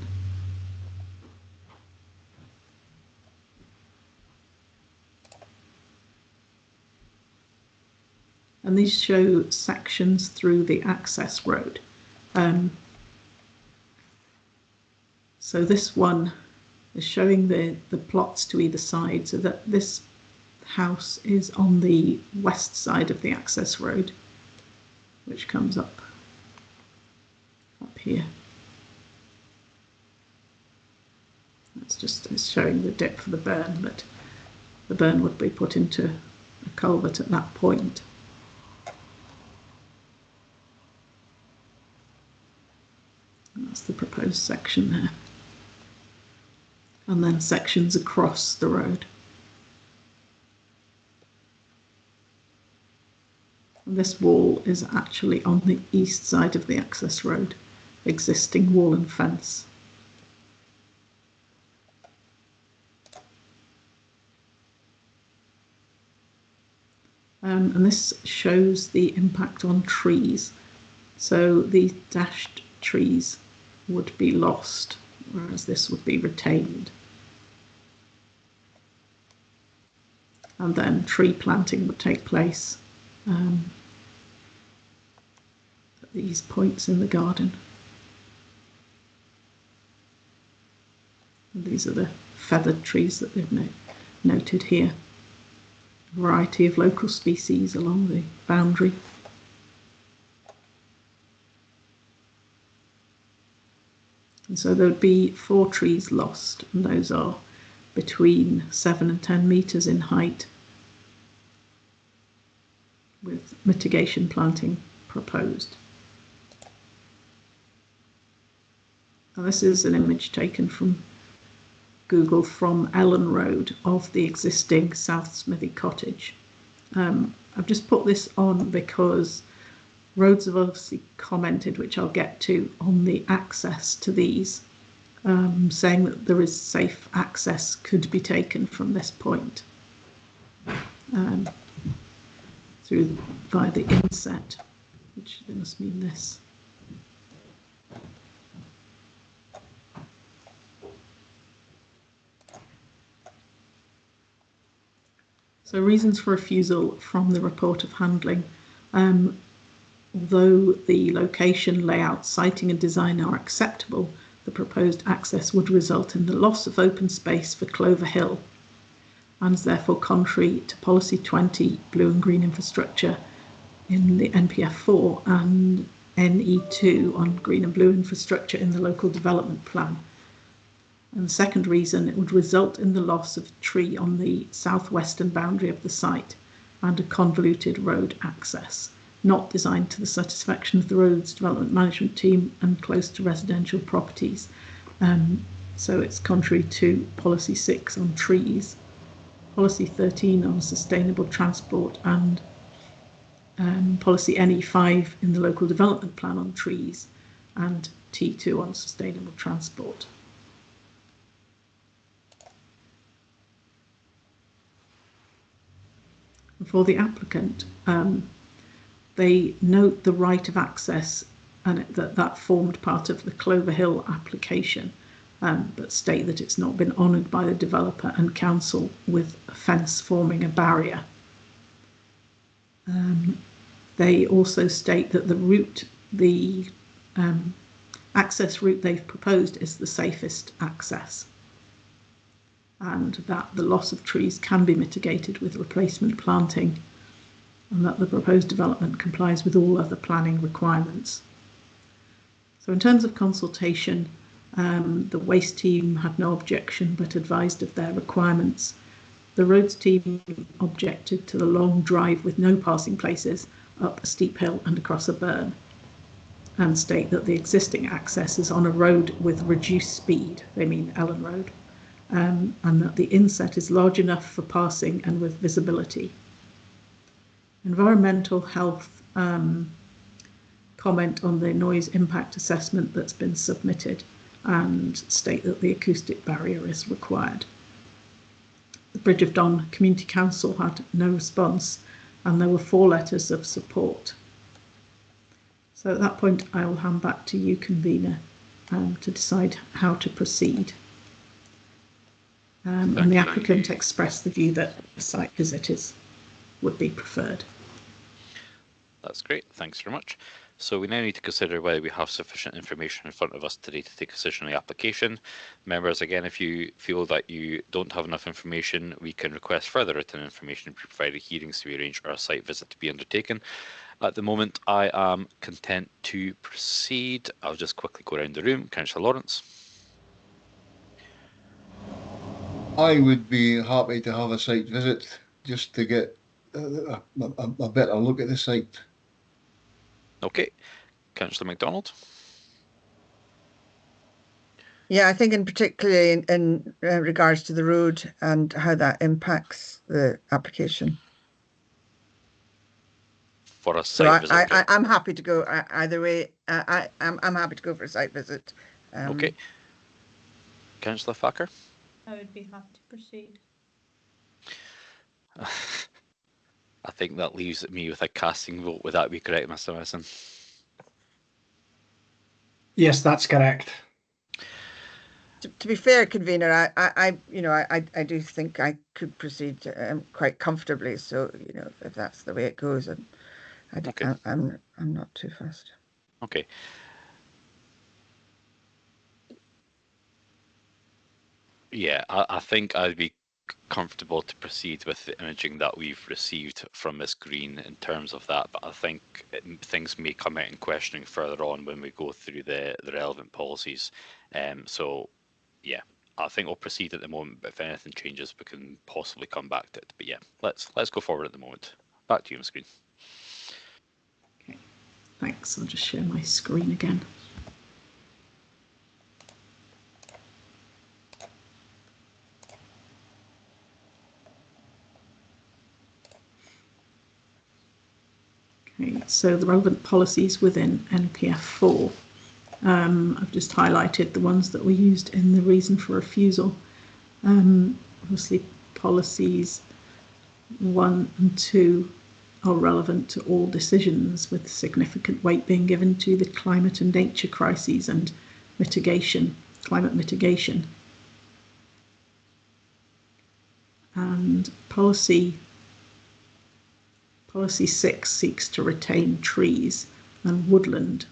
And these show sections through the access road. So this one is showing the plots to either side, so that this house is on the west side of the access road, which comes up here. It's showing the depth of the burn, but the burn would be put into a culvert at that point. That's the proposed section there. And then sections across the road. And this wall is actually on the east side of the access road, existing wall and fence. And this shows the impact on trees. So the dashed trees would be lost, whereas this would be retained. And then tree planting would take place at these points in the garden. And these are the feathered trees that they've noted here. A variety of local species along the boundary. And so there would be 4 trees lost, and those are between 7 and 10 metres in height, with mitigation planting proposed. Now this is an image taken from Google from Ellen Road of the existing South Smithy cottage. I've just put this on because roads have obviously commented, which I'll get to, on the access to these, saying that there is safe access could be taken from this point via the inset, which must mean this. So reasons for refusal from the report of handling. Although the location, layout, siting and design are acceptable, the proposed access would result in the loss of open space for Clover Hill and is therefore contrary to Policy 20 Blue and Green Infrastructure in the NPF 4 and NE2 on Green and Blue Infrastructure in the Local Development Plan. And the second reason, it would result in the loss of tree on the southwestern boundary of the site and a convoluted road access, not designed to the satisfaction of the roads development management team and close to residential properties. So it's contrary to Policy 6 on trees, Policy 13 on sustainable transport, and Policy NE5 in the Local Development Plan on trees, and T2 on sustainable transport. For the applicant, they note the right of access and that formed part of the Clover Hill application, but state that it's not been honoured by the developer and council with a fence forming a barrier. They also state that the access route they've proposed is the safest access, and that the loss of trees can be mitigated with replacement planting, and that the proposed development complies with all other planning requirements. So in terms of consultation, the waste team had no objection but advised of their requirements. The roads team objected to the long drive with no passing places up a steep hill and across a burn, and state that the existing access is on a road with reduced speed, they mean Ellen Road, and that the inset is large enough for passing and with visibility. Environmental health comment on the noise impact assessment that's been submitted and state that the acoustic barrier is required. The Bridge of Don Community Council had no response, and there were 4 letters of support. So at that point, I will hand back to you, convener, to decide how to proceed. And the applicant expressed the view that a site visit would be preferred. That's great. Thanks very much. So we now need to consider whether we have sufficient information in front of us today to take a decision on the application. Members, again, if you feel that you don't have enough information, we can request further written information to be provided, hearings to be arranged, or a site visit to be undertaken. At the moment, I am content to proceed. I'll just quickly go around the room. Councillor Lawrence. I would be happy to have a site visit just to get a better look at the site. Okay. Councillor MacDonald. Yeah, I think in particularly in regards to the road and how that impacts the application. For a site visit. I'm happy to go either way. I'm happy to go for a site visit. Okay. Councillor Thacker. I would be happy to proceed. I think that leaves me with a casting vote. Would that be correct, Mr. Mason? Yes, that's correct. To be fair, convener, I do think I could proceed quite comfortably. So if that's the way it goes, and okay. I'm not too fussed. Okay. Yeah, I think I'd be comfortable to proceed with the imaging that we've received from Ms. Green in terms of that, but I think things may come out in questioning further on when we go through the relevant policies. So yeah, I think we'll proceed at the moment, but if anything changes, we can possibly come back to it. But yeah, let's go forward at the moment. Back to you, Ms. Green. Okay, thanks. I'll just share my screen again. Okay, so the relevant policies within NPF 4. I've just highlighted the ones that were used in the reason for refusal. Obviously, policies 1 and 2 are relevant to all decisions, with significant weight being given to the climate and nature crises and climate mitigation. And policy 6 seeks to retain trees and woodland.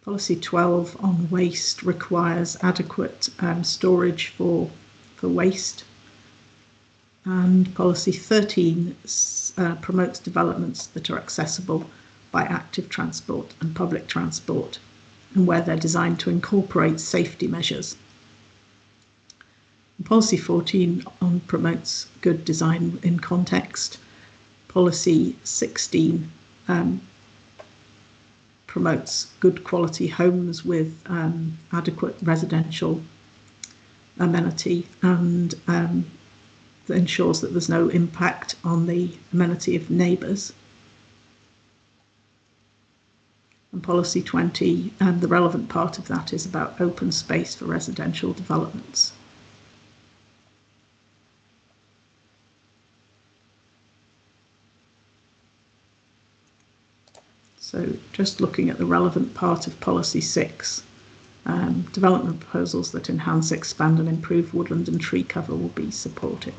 Policy 12 on waste requires adequate storage for waste. And policy 13 promotes developments that are accessible by active transport and public transport, and where they're designed to incorporate safety measures. Policy 14 promotes good design in context. Policy 16 promotes good quality homes with adequate residential amenity, and ensures that there's no impact on the amenity of neighbours. And policy 20, the relevant part of that is about open space for residential developments. So just looking at the relevant part of policy 6, development proposals that enhance, expand and improve woodland and tree cover will be supported.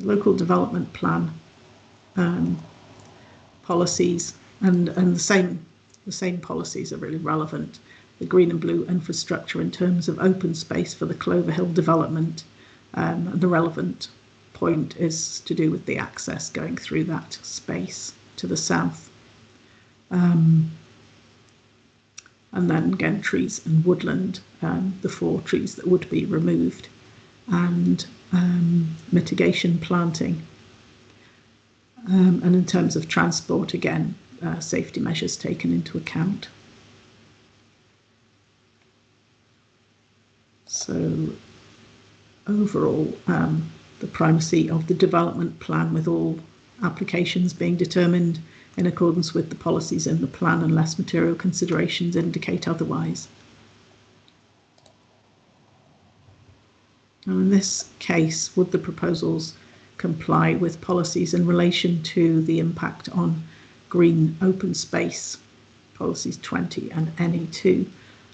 local development plan policies, and the same policies are really relevant. The green and blue infrastructure in terms of open space for the Clover Hill development. The relevant point is to do with the access going through that space to the south. And then again, trees and woodland, the 4 trees that would be removed, and mitigation planting. And in terms of transport, again, safety measures taken into account. So overall, the primacy of the development plan, with all applications being determined in accordance with the policies in the plan unless material considerations indicate otherwise. Now, in this case, would the proposals comply with policies in relation to the impact on green open space, policies 20 and NE2,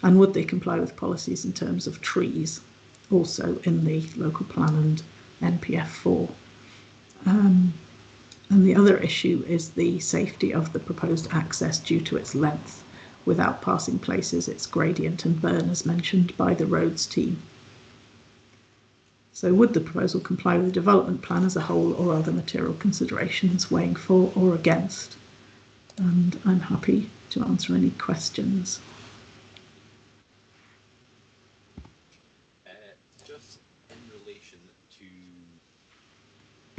and would they comply with policies in terms of trees, also in the local plan and NPF 4? And the other issue is the safety of the proposed access due to its length, without passing places, its gradient and burn, as mentioned by the roads team. So would the proposal comply with the development plan as a whole, or other material considerations weighing for or against? And I'm happy to answer any questions. Just in relation to,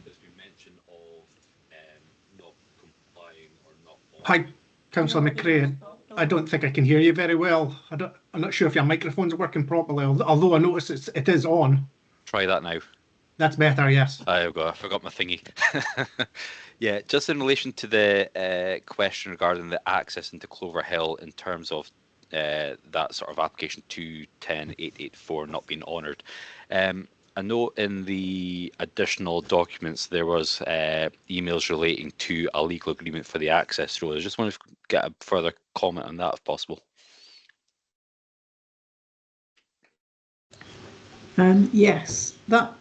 there's been mention of not complying or not. Hi, Councillor McCrea. I don't think I can hear you very well. I'm not sure if your microphone's working properly, although I notice it is on. Try that now. That's better, yes. I forgot my thingy. Yeah, just in relation to the question regarding the access into Clover Hill in terms of that sort of application 210.884 not being honoured. I know in the additional documents there was emails relating to a legal agreement for the access road. I just want to get a further comment on that if possible. Yes, that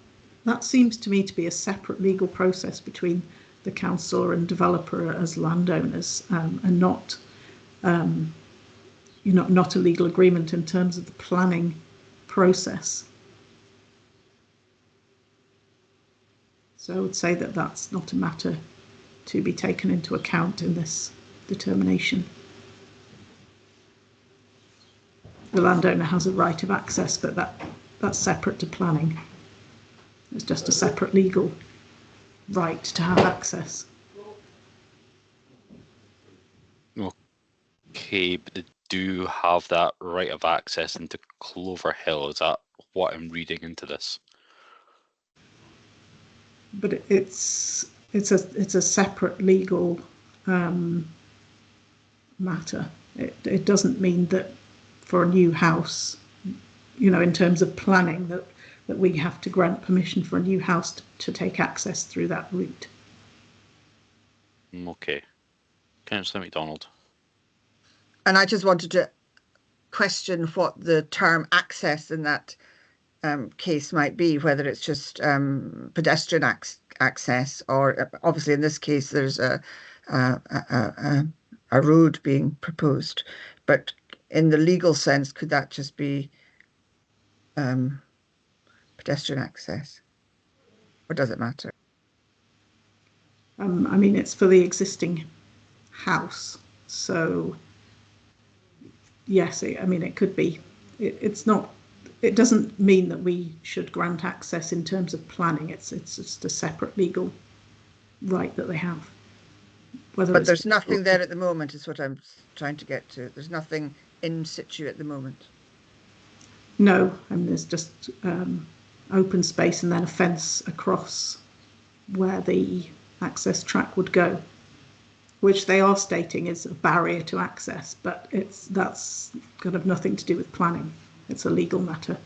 seems to me to be a separate legal process between the councillor and developer as landowners, and not not a legal agreement in terms of the planning process. So I would say that that's not a matter to be taken into account in this determination. The landowner has a right of access, but that's separate to planning. It's just a separate legal right to have access. Okay, but they do have that right of access into Clover Hill. Is that what I'm reading into this? But it's a separate legal matter. It doesn't mean that for a new house, in terms of planning, that we have to grant permission for a new house to take access through that route. Okay. Councillor MacDonald. And I just wanted to question what the term access in that case might be, whether it's just pedestrian access, or obviously in this case there's a road being proposed, but in the legal sense, could that just be pedestrian access, or does it matter? I mean, it's for the existing house, so yes, it could be. It's not. It doesn't mean that we should grant access in terms of planning. It's just a separate legal right that they have. But there's nothing there at the moment, is what I'm trying to get to. There's nothing in situ at the moment. No, there's just open space and then a fence across where the access track would go, which they are stating is a barrier to access, but that's kind of nothing to do with planning. It's a legal matter.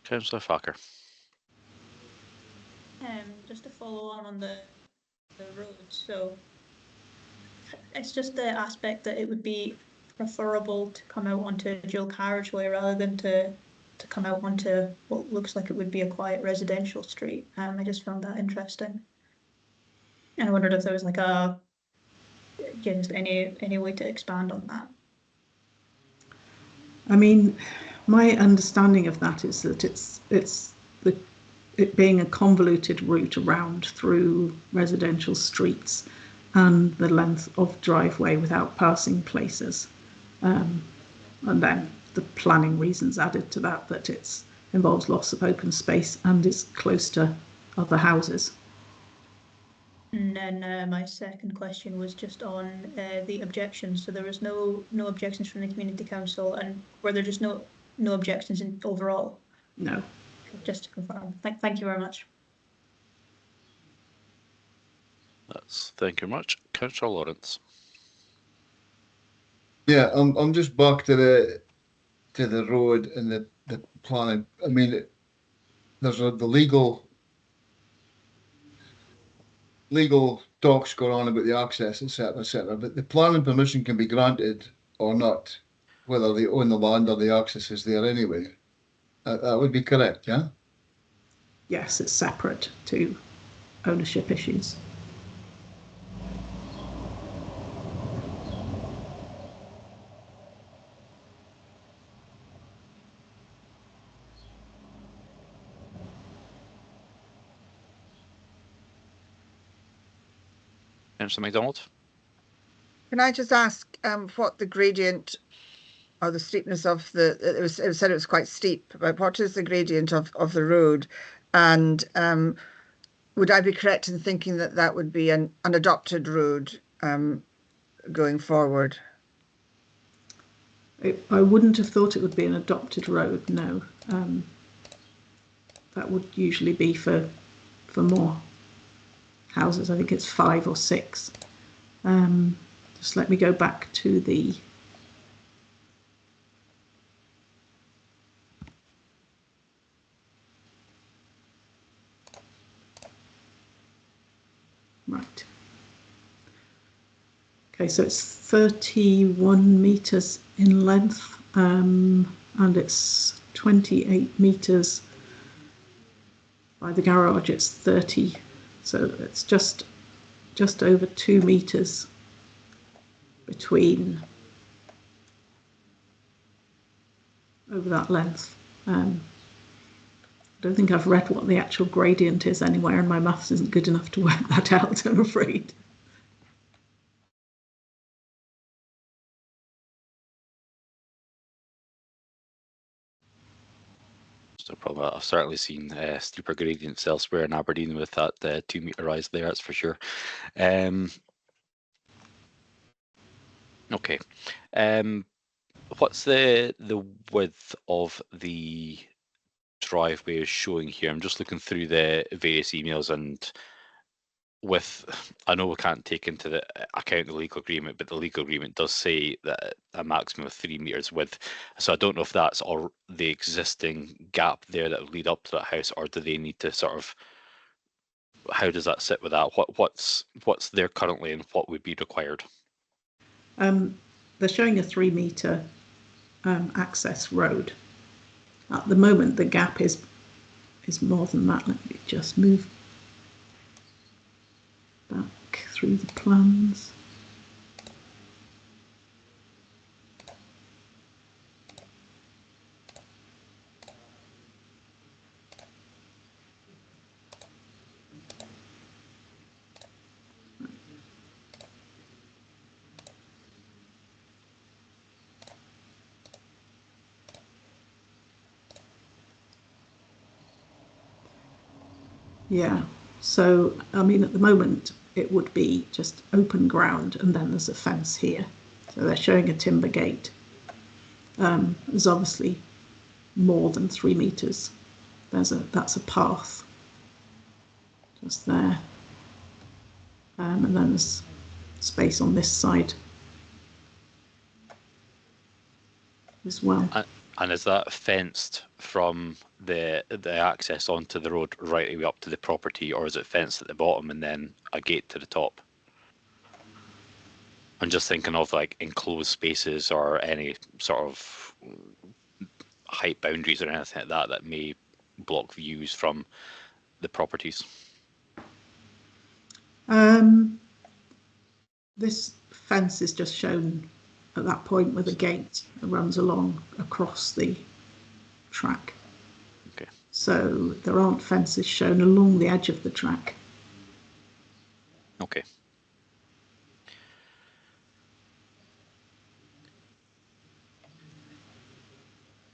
Councillor Farker. Just to follow on the road, so it's just the aspect that it would be preferable to come out onto a dual carriageway rather than to to come out onto what looks like it would be a quiet residential street. I just found that interesting. And I wondered if there was like just any way to expand on that. I mean, my understanding of that is that it being a convoluted route around through residential streets and the length of driveway without passing places. And then the planning reasons added to that it involves loss of open space and is close to other houses. And then my second question was just on the objections. So there was no objections from the community council, and were there just no objections in overall? No. Just to confirm. Thank you very much. Thank you very much. Councillor Lawrence. Yeah, I'm just back to the road and the planning. I mean, there's the legal talks going on about the access, etc., but the planning permission can be granted or not, whether they own the land or the access is there anyway. That would be correct, yeah? Yes, it's separate to ownership issues. Councillor MacDonald. Can I just ask what the gradient or the steepness of it said it was quite steep, but what is the gradient of the road? And would I be correct in thinking that would be an adopted road going forward? I wouldn't have thought it would be an adopted road, no. That would usually be for more houses. I think it's 5 or 6. Just let me go back to the right. Okay, so it's 31 metres in length, and it's 28 metres by the garage. It's 30, so it's just over 2 metres between over that length. I don't think I've read what the actual gradient is anywhere, and my maths isn't good enough to work that out, I'm afraid. No problem. I've certainly seen steeper gradients elsewhere in Aberdeen with that 2 metre rise there, that's for sure. Okay. What's the width of the driveway showing here? I'm just looking through the various emails, and I know we can't take into the account the legal agreement, but the legal agreement does say that a maximum of 3 metres width. So I don't know if that's or the existing gap there that would lead up to that house, or do they need to sort of, how does that sit with that? What's there currently and what would be required? They're showing a 3 metre access road. At the moment, the gap is more than that. Let me just move back through the plans. Yeah, so I mean at the moment it would be just open ground and then there's a fence here. So they're showing a timber gate. There's obviously more than 3 metres. That's a path just there. And then there's space on this side as well. And is that fenced from the access onto the road right the way up to the property, or is it fenced at the bottom and then a gate to the top? I'm just thinking of like enclosed spaces or any sort of height boundaries or anything like that that may block views from the properties? This fence is just shown at that point with a gate that runs along across the track. Okay. So there aren't fences shown along the edge of the track. Okay.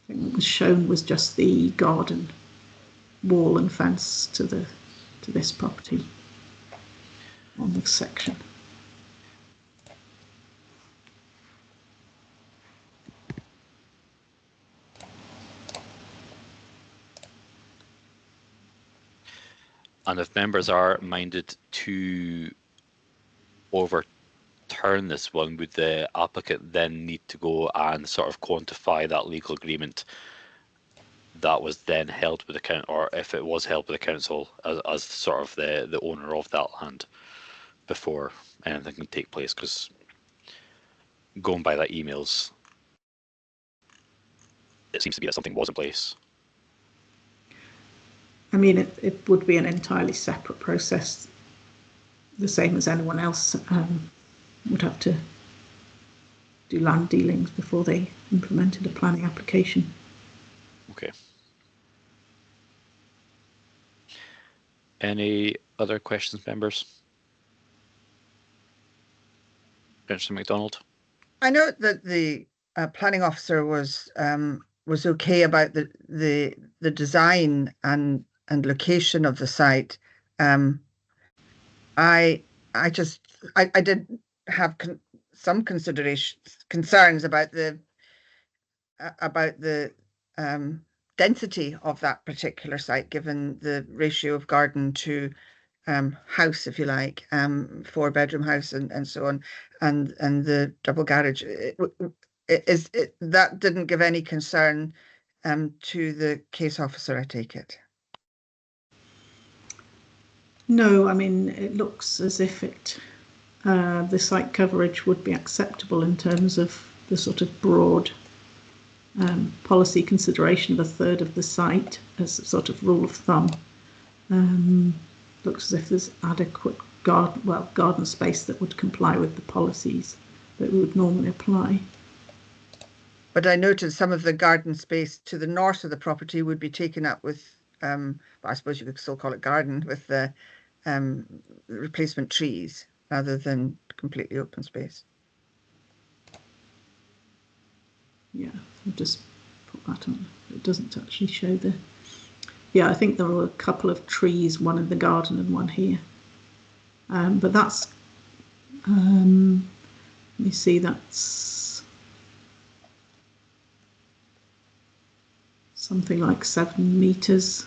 I think what was shown was just the garden wall and fence to this property on this section. And if members are minded to overturn this one, would the applicant then need to go and sort of quantify that legal agreement that was then held with the council, or if it was held with the council as sort of the owner of that land before anything can take place? Because going by that emails, it seems to be that something was in place. I mean, it would be an entirely separate process, the same as anyone else would have to do land dealings before they implemented a planning application. Okay. Any other questions, members? Councillor MacDonald? I know that the planning officer was okay about the design and location of the site. I did have some concerns about the density of that particular site, given the ratio of garden to house, if you like, 4-bedroom house and so on, and the double garage. That didn't give any concern to the case officer, I take it? No, I mean, it looks as if the site coverage would be acceptable in terms of the sort of broad policy consideration of a third of the site as a sort of rule of thumb. Looks as if there's adequate garden space that would comply with the policies that we would normally apply. But I noted some of the garden space to the north of the property would be taken up with, I suppose you could still call it garden, with the replacement trees rather than completely open space. Yeah, I'll just put that on. It doesn't actually show the... Yeah, I think there were a couple of trees, one in the garden and one here. But that's... let me see, that's... something like 7 metres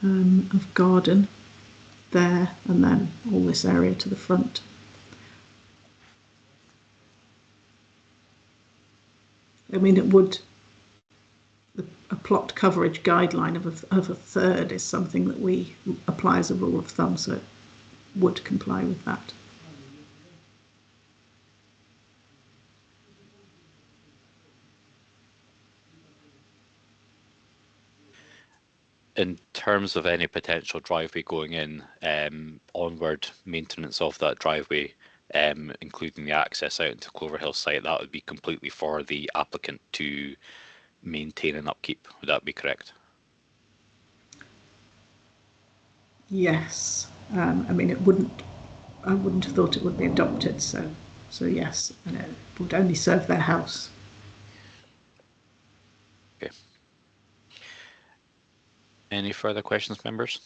of garden there, and then all this area to the front. I mean, it would... A plot coverage guideline of a third is something that we apply as a rule of thumb, so it would comply with that. In terms of any potential driveway going in, onward maintenance of that driveway, including the access out into Clover Hill site, that would be completely for the applicant to maintain and upkeep. Would that be correct? Yes. I mean, I wouldn't have thought it would be adopted, so yes, and it would only serve their house. Okay. Any further questions, members?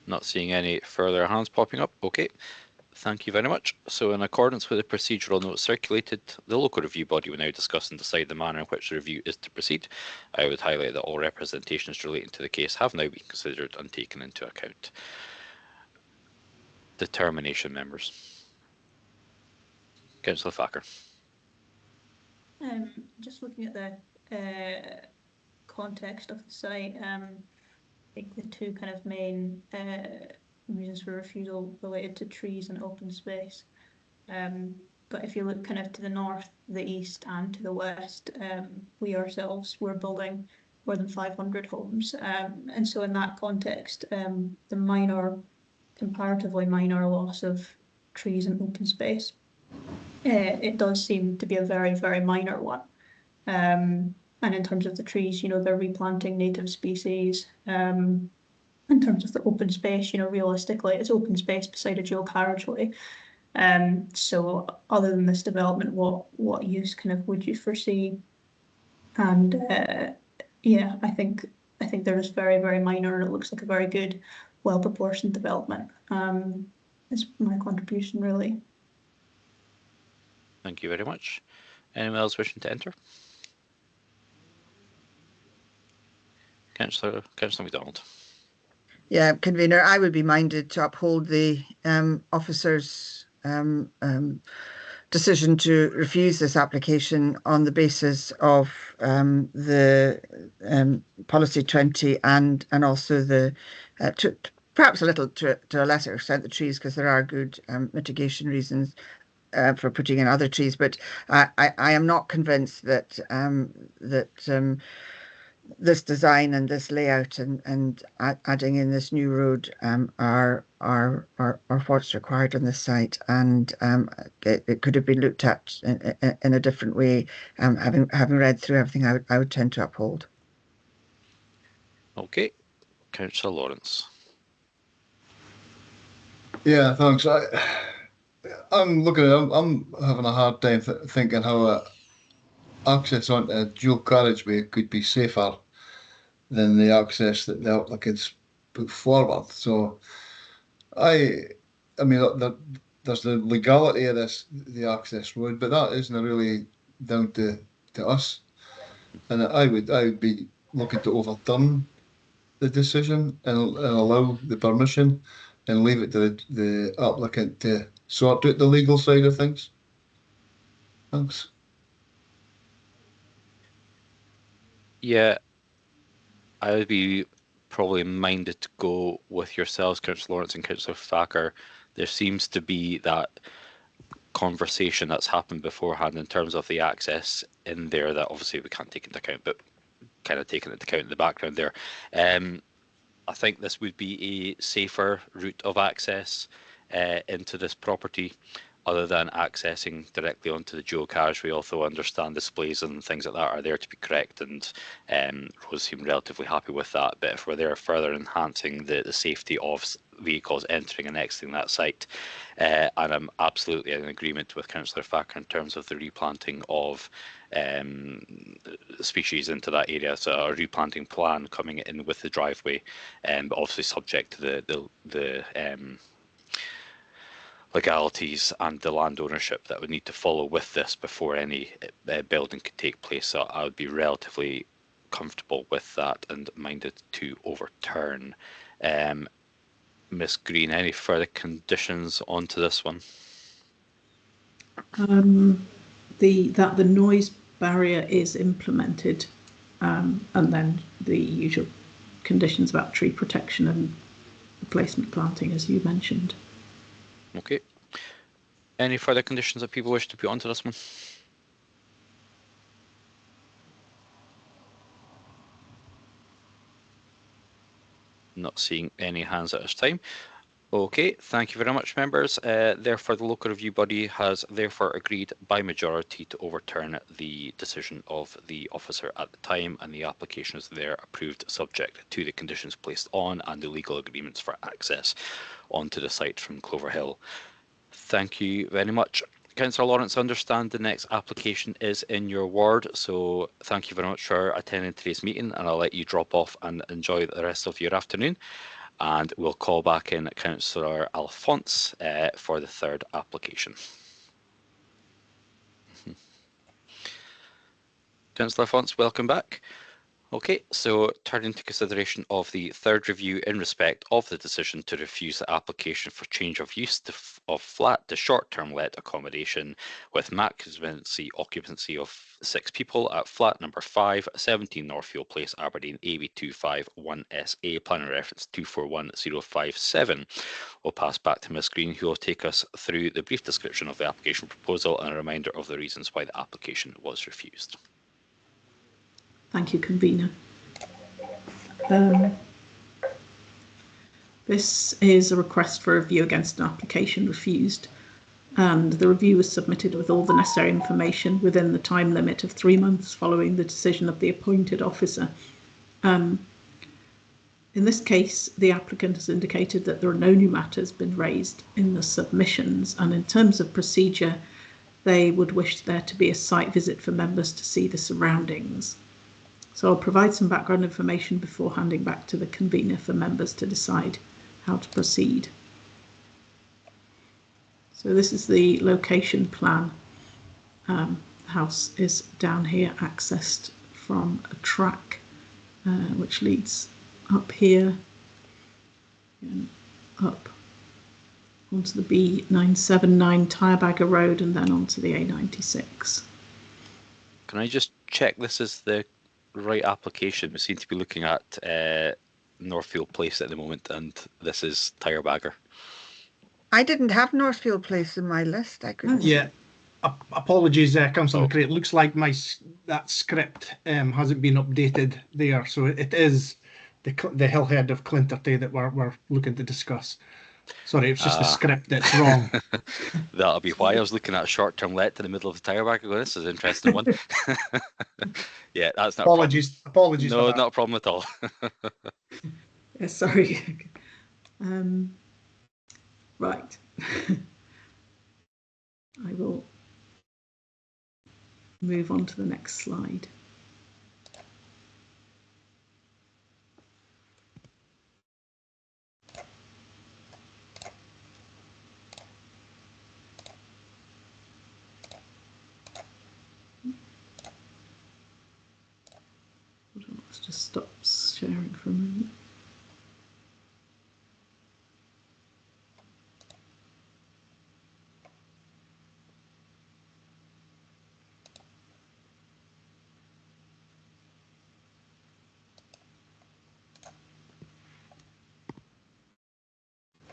Not seeing any further hands popping up. Okay. Thank you very much. So in accordance with the procedural notes circulated, the local review body will now discuss and decide the manner in which the review is to proceed. I would highlight that all representations relating to the case have now been considered and taken into account. Determination, members. Councillor Thacker. Just looking at the context of the site, I think the two kind of main reasons for refusal related to trees and open space. But if you look kind of to the north, the east and to the west. We ourselves were building more than 500 homes. And so in that context, the comparatively minor loss of trees and open space, it does seem to be a very, very minor one. And in terms of the trees, they're replanting native species. In terms of the open space, realistically, it's open space beside a dual carriageway. So other than this development, what use kind of would you foresee? And yeah, I think they're just very, very minor, and it looks like a very good, well-proportioned development. Is my contribution, really. Thank you very much. Anyone else wishing to enter? Councillor MacDonald. Yeah, convener, I would be minded to uphold the officer's decision to refuse this application on the basis of the policy 20 and also the perhaps a little to a lesser extent the trees, because there are good mitigation reasons for putting in other trees. But I am not convinced that this design and this layout and adding in this new road are what's required on this site, and it could have been looked at in a different way. Having read through everything, I would tend to uphold. Okay, Councillor Lawrence. Yeah, thanks. I'm having a hard time thinking how access onto a dual carriageway could be safer than the access that the applicants put forward. So I mean, there's the legality of the access road, but that isn't really down to us. And I would be looking to overturn the decision and allow the permission and leave it to the applicant to sort out the legal side of things. Thanks. Yeah, I would be probably minded to go with yourselves, Councillor Lawrence and Councillor Thacker. There seems to be that conversation that's happened beforehand in terms of the access in there that obviously we can't take into account, but kind of taking into account in the background there. I think this would be a safer route of access into this property, other than accessing directly onto the dual carriageway, although I understand displays and things like that are there to be correct, and Rose seemed relatively happy with that. But if we're there further enhancing the safety of vehicles entering and exiting that site, and I'm absolutely in agreement with Councillor Thacker in terms of the replanting of species into that area, so a replanting plan coming in with the driveway, but obviously subject to the legalities and the land ownership that would need to follow with this before any building could take place. So I would be relatively comfortable with that and minded to overturn. Ms. Green, any further conditions onto this one? That the noise barrier is implemented, and then the usual conditions about tree protection and replacement planting, as you mentioned. Okay. Any further conditions that people wish to put onto this one? Not seeing any hands at this time. Okay, thank you very much, members. Therefore, the local review body has therefore agreed by majority to overturn the decision of the officer at the time, and the application is there approved subject to the conditions placed on and the legal agreements for access onto the site from Clover Hill. Thank you very much. Councillor Lawrence, I understand the next application is in your ward, so thank you very much for attending today's meeting, and I'll let you drop off and enjoy the rest of your afternoon. And we'll call back in Councillor Alphonse for the third application. Councillor Alphonse, welcome back. Okay, so turning to consideration of the third review in respect of the decision to refuse the application for change of use of flat to short-term let accommodation with maximum occupancy of 6 people at flat number 5, 17 Northfield Place, Aberdeen, AB251SA, planning reference 241057. We'll pass back to Ms Green, who will take us through the brief description of the application proposal and a reminder of the reasons why the application was refused. Thank you, Convener. This is a request for review against an application refused, and the review was submitted with all the necessary information within the time limit of 3 months following the decision of the appointed officer. In this case, the applicant has indicated that there are no new matters been raised in the submissions, and in terms of procedure, they would wish there to be a site visit for members to see the surroundings. So I'll provide some background information before handing back to the convener for members to decide how to proceed. So this is the location plan. The house is down here, accessed from a track which leads up here and up onto the B979 Tyrebagger Road and then onto the A96. Can I just check this is the right application? We seem to be looking at Northfield Place at the moment, and this is Tyrebagger. I didn't have Northfield Place in my list. I couldn't. Yeah. Apologies, Councillor McCrea. It looks like that script hasn't been updated there, so it is the hillhead of Clinterty that we're looking to discuss. Sorry, it's just the script that's wrong. That'll be why I was looking at a short-term let in the middle of the Tyrebagger going, this is an interesting one. Yeah, that's not apologies. Apologies. No, not a problem at all. Yeah, sorry. Right. I will move on to the next slide. Let's just stop sharing for a moment.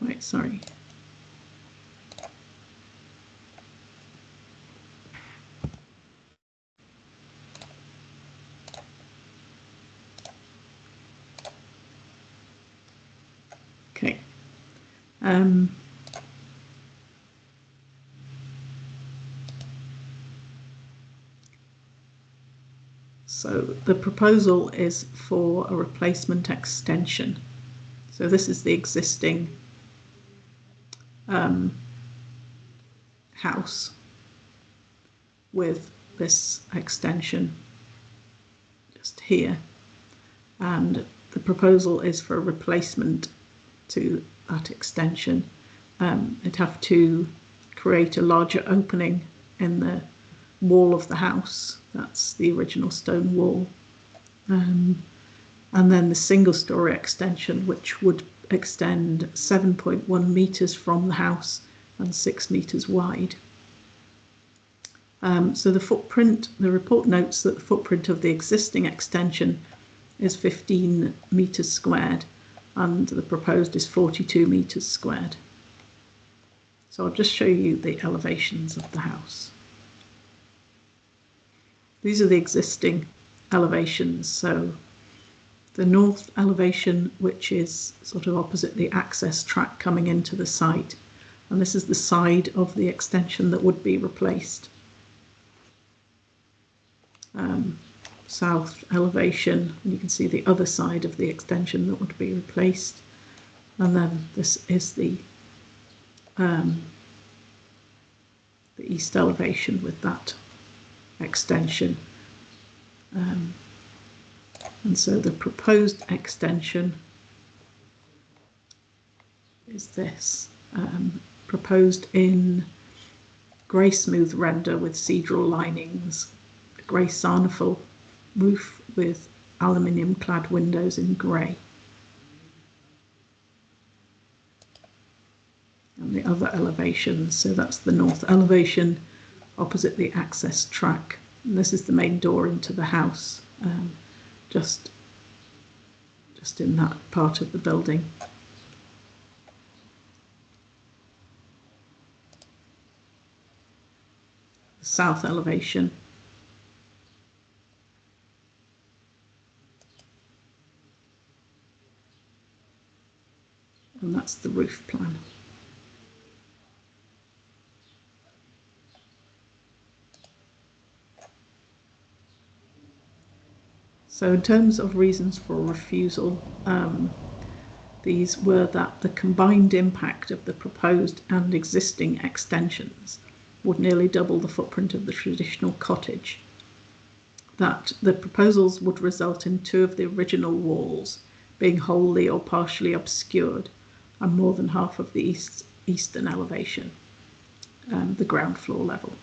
Right, sorry. Okay. So the proposal is for a replacement extension. So this is the existing house with this extension just here, and the proposal is for a replacement to that extension. It'd have to create a larger opening in the wall of the house. That's the original stone wall. And then the single-storey extension, which would extend 7.1 metres from the house and 6 metres wide. So the footprint, the report notes that the footprint of the existing extension is 15 metres squared and the proposed is 42 metres squared. So I'll just show you the elevations of the house. These are the existing elevations. So the north elevation, which is sort of opposite the access track coming into the site, and this is the side of the extension that would be replaced. South elevation, and you can see the other side of the extension that would be replaced, and then this is the east elevation with that extension. And so the proposed extension is this, proposed in grey smooth render with cedral linings, a grey sarnafil roof with aluminium clad windows in grey. And the other elevations, so that's the north elevation opposite the access track. And this is the main door into the house, just in that part of the building. The south elevation. And that's the roof plan. So in terms of reasons for refusal, these were that the combined impact of the proposed and existing extensions would nearly double the footprint of the traditional cottage, that the proposals would result in 2 of the original walls being wholly or partially obscured, and more than half of the eastern elevation, the ground floor level.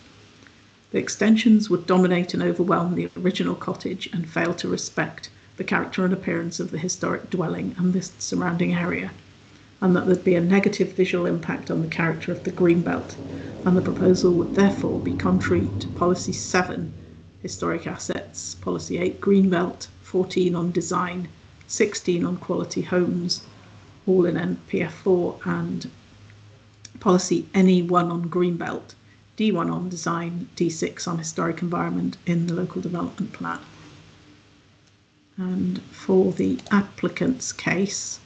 The extensions would dominate and overwhelm the original cottage and fail to respect the character and appearance of the historic dwelling and the surrounding area, and that there'd be a negative visual impact on the character of the greenbelt, and the proposal would therefore be contrary to Policy 7, Historic Assets, Policy 8, Greenbelt, 14 on Design, 16 on Quality Homes, all in NPF4, and Policy NE1 on Greenbelt, D1 on Design, D6 on Historic Environment in the Local Development Plan. And for the applicant's case,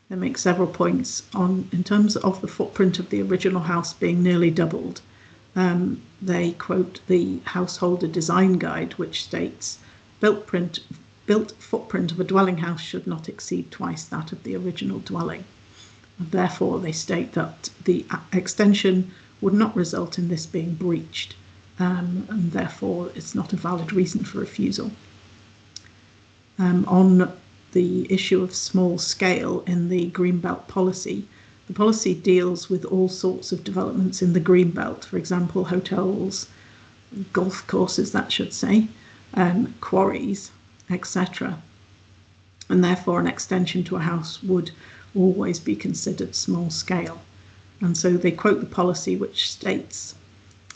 they make several points on, in terms of the footprint of the original house being nearly doubled. They quote the Householder Design Guide, which states, built footprint of a dwelling house should not exceed twice that of the original dwelling. And therefore, they state that the extension would not result in this being breached, and therefore it's not a valid reason for refusal. On the issue of small scale in the Greenbelt policy, the policy deals with all sorts of developments in the Greenbelt, for example, hotels, golf courses, that should say, quarries, etc. And therefore an extension to a house would always be considered small scale. And so they quote the policy which states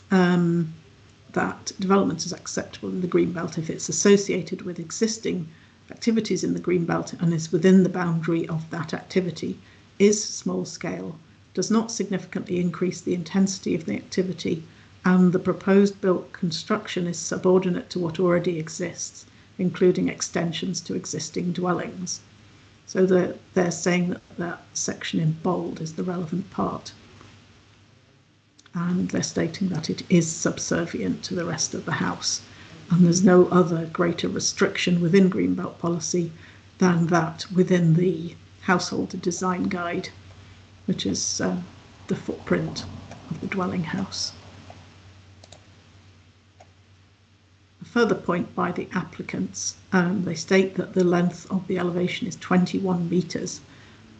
that development is acceptable in the Greenbelt if it's associated with existing activities in the Greenbelt and is within the boundary of that activity, is small scale, does not significantly increase the intensity of the activity, and the proposed built construction is subordinate to what already exists, including extensions to existing dwellings. So they're saying that that section in bold is the relevant part. And they're stating that it is subservient to the rest of the house. And there's no other greater restriction within Greenbelt policy than that within the Householder Design Guide, which is the footprint of the dwelling house. A further point by the applicants, they state that the length of the elevation is 21 metres,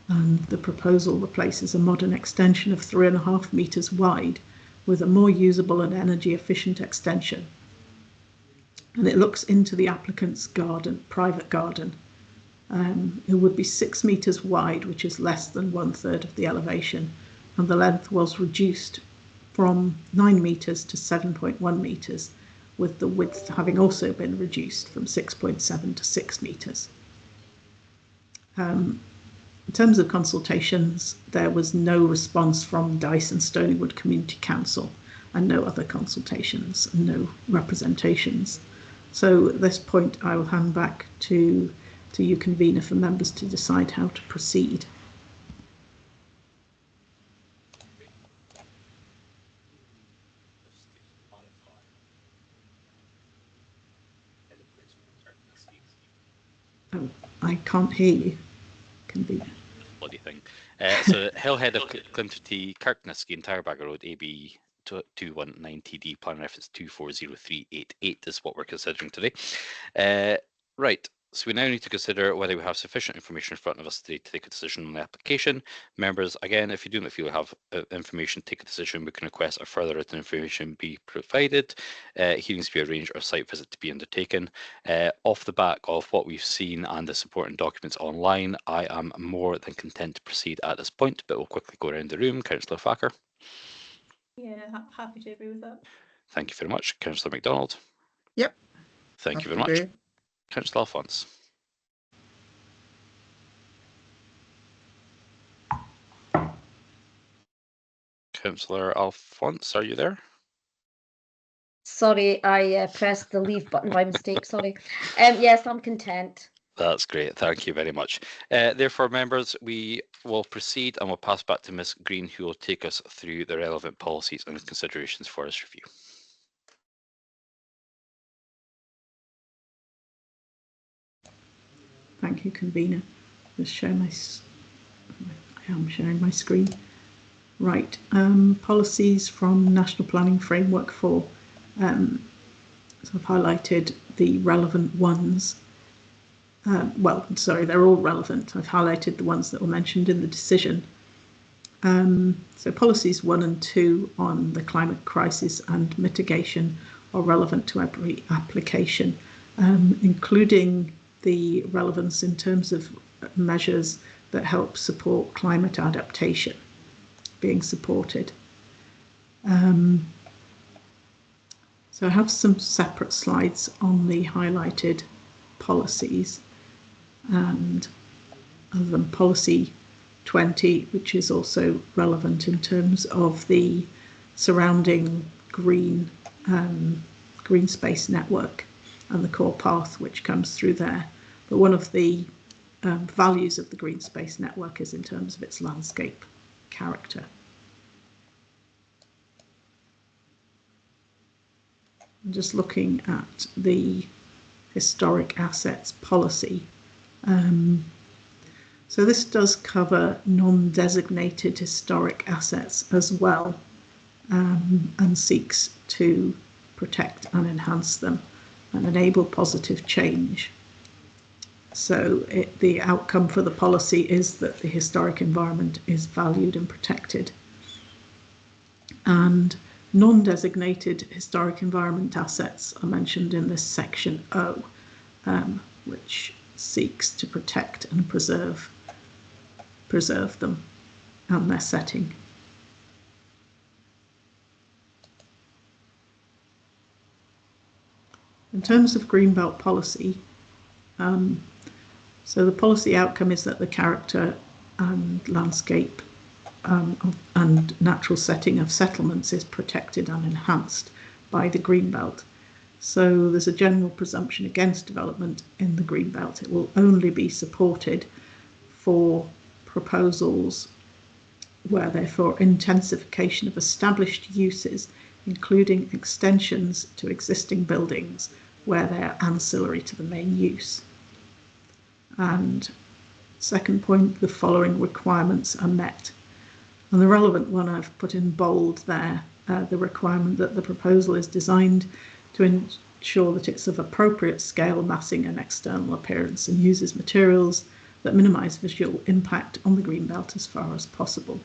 and the proposal replaces a modern extension of 3.5 metres wide with a more usable and energy efficient extension. And it looks into the applicant's garden, private garden. It would be 6 metres wide, which is less than 1/3 of the elevation, and the length was reduced from 9 metres to 7.1 metres, with the width having also been reduced from 6.7 to 6 metres. In terms of consultations, there was no response from Dyson Stonywood Community Council and no other consultations, no representations. So at this point, I will hand back to you, convener, for members to decide how to proceed. Oh, I can't hear you, convener. Bloody thing. So Hillhead of Clinterty, Kirkneskey and Tirebagger Road, AB 219 TD, plan reference 240388 is what we're considering today. Right, So we now need to consider whether we have sufficient information in front of us today to take a decision on the application. Members, again, if you do not feel you have information to take a decision, we can request a further written information be provided, hearings to be arranged, or site visit to be undertaken. Off the back of what we've seen and the supporting documents online, I am more than content to proceed at this point, but we'll quickly go around the room. Councillor Thacker. Yeah, happy to agree with that. Thank you very much. Councillor MacDonald. Yep. Thank you very Happy to much. agree. Councillor Alphonse. Councillor Alphonse, are you there? Sorry, I pressed the leave button by mistake. Sorry. Yes, I'm content. That's great. Thank you very much. Therefore, members, we will proceed and we'll pass back to Ms. Green, who will take us through the relevant policies and considerations for this review. Thank you, convener. Just show my. I am sharing my screen. Right. Policies from National Planning Framework 4. So I've highlighted the relevant ones. Well, sorry, they're all relevant. I've highlighted the ones that were mentioned in the decision. So policies 1 and 2 on the climate crisis and mitigation are relevant to every application, including the relevance in terms of measures that help support climate adaptation being supported. So I have some separate slides on the highlighted policies, and other than policy 20, which is also relevant in terms of the surrounding green space network and the core path which comes through there. But one of the values of the green space network is in terms of its landscape character. I'm just looking at the historic assets policy. So this does cover non-designated historic assets as well, and seeks to protect and enhance them and enable positive change. So the outcome for the policy is that the historic environment is valued and protected. And non-designated historic environment assets are mentioned in this section O, which seeks to protect and preserve them and their setting. In terms of Greenbelt policy, so the policy outcome is that the character and landscape and natural setting of settlements is protected and enhanced by the Greenbelt. So there's a general presumption against development in the Greenbelt. It will only be supported for proposals where they're for intensification of established uses, including extensions to existing buildings where they're ancillary to the main use. And second point, the following requirements are met. And the relevant one I've put in bold there, the requirement that the proposal is designed to ensure that it's of appropriate scale, massing and external appearance, and uses materials that minimise visual impact on the Greenbelt as far as possible.